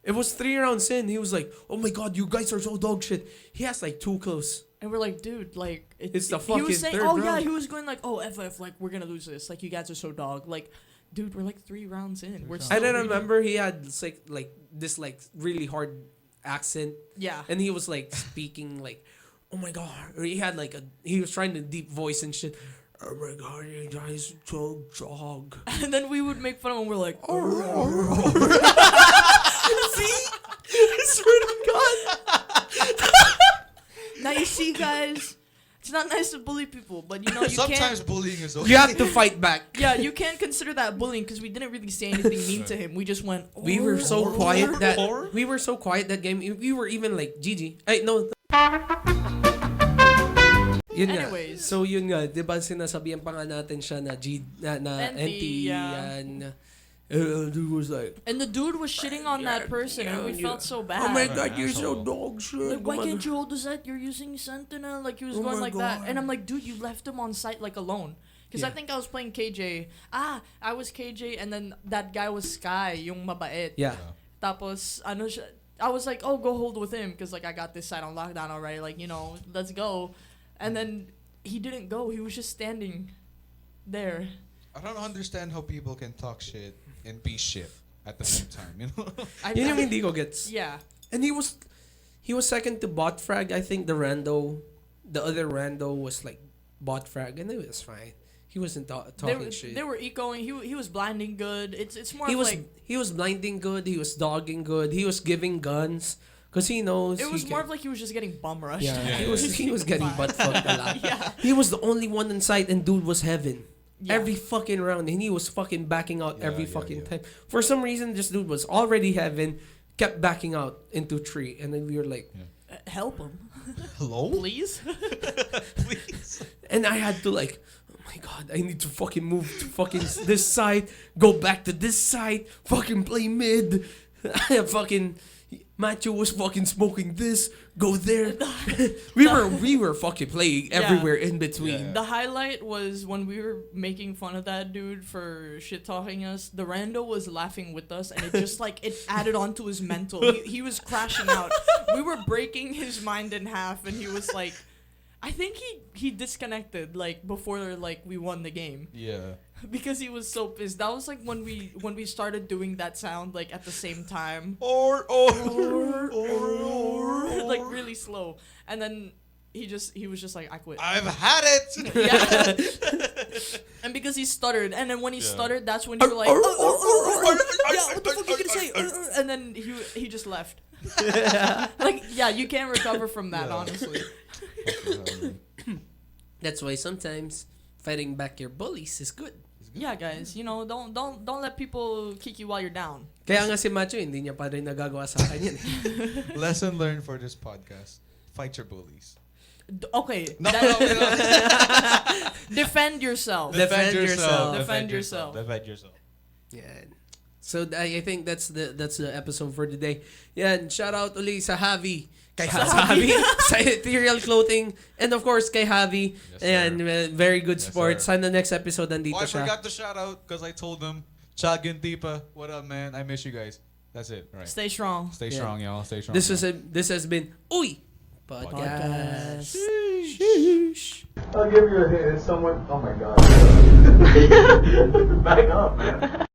It was 3 rounds in. He was like, "Oh my God, you guys are so dog shit." He has like 2 kills. And we're like, dude, like... It's the fucking he was saying, third oh, round. yeah, he was going like, oh, FF, like, we're going to lose this. Like, you guys are so dog. Like, dude, we're like 3 rounds in. I don't remember he had like this like really hard accent. Yeah. And he was like speaking like, oh my God. Or he had like he was trying to deep voice and shit. Oh my God, you guys so dog. And then we would make fun of him. We're like, see? I swear to God. Now you see, guys, it's not nice to bully people, but you sometimes can't. bullying is okay. You have to fight back. Yeah, you can't consider that bullying because we didn't really say anything mean to him. We just went. We were so quiet that game. We were even like GG. Hey, no. Yun nga. Anyways. So yun nga, 'di ba sinasabihan pa nga natin siya na NT yeah. yan. Dude was like, And the dude was shitting on that person, and we felt so bad. oh my god, you're so Asshole. dog shit. Like, why can't you hold the set? You're using Sentinel. Like, he was Oh going my like that. God. And I'm like, dude, you left him on site, like, alone. Because I Yeah. think I was playing KJ. I was KJ, and then that guy was Sky, yung mabait. Yeah. Tapos, ano siya, I was like, oh, go hold with him. Because, like, I got this site on lockdown already. Like, you know, let's go. And then he didn't go. He was just standing there. I don't understand how people can talk shit and be shit at the same time, you know? Yun yung hindi ko gets. Yeah. And he was second to bot frag. I think the other rando was like bot frag, and it was fine. He wasn't talking shit. They were ecoing. He was blinding good. It's more He of was like... he was blinding good. He was dogging good. He was giving guns because he knows. It was he more can, of like he was just getting bum rushed. yeah, Yeah, he was getting butt fucked a lot. Yeah. He was the only one in sight, and dude was heaven. Yeah. Every fucking round, and he was fucking backing out Yeah, every yeah, fucking yeah. time. For some reason, this dude was already heaven, kept backing out into tree, and then we were like, Help him, Hello? please. Please. and I had to like, oh my god, I need to fucking move to fucking this side, go back to this side, fucking play mid. Fucking Matthew was fucking smoking this, go there. we were fucking playing Yeah. everywhere in between. Yeah. The highlight was when we were making fun of that dude for shit talking us. The rando was laughing with us, and it just like it added on to his mental. He was crashing out. We were breaking his mind in half, and he was like, I think he disconnected like before like we won the game Yeah. because he was so pissed. That was like when we started doing that sound like at the same time. Or Like really slow, and then he was just like, I quit. I've had it. Yeah. And because he stuttered, and then when he Yeah. stuttered, that's when you were like, yeah, what the fuck you gonna say? And then he just left. Like, yeah, you can't recover from that, Yeah. honestly. That's why sometimes fighting back your bullies is good. Yeah, guys, you know, don't let people kick you while you're down. Kaya nga si Macho, hindi niya pa rin nagagawa sa akin yan. Lesson learned for this podcast: fight your bullies. Okay, No, that- no, no. defend yourself. Defend yourself. Defend yourself. Defend yourself. Yan. So I think that's the episode for today. Yan, shout out uli sa Javi. Kay Javi. Sa Ethereal Clothing. And of course, kay Javi. Yes, Ayan, very good Yes, sport. sir. Sana next episode nandito Oh, I siya. forgot to shout out because I told them, Chag and Tipa, what up, man? I miss you guys. That's it. Right. Stay strong. Stay Yeah. strong, y'all. Stay strong. This has been Uy Podcast. Sheesh. I'll give you a hint. It's someone. Oh my god. Back up, man.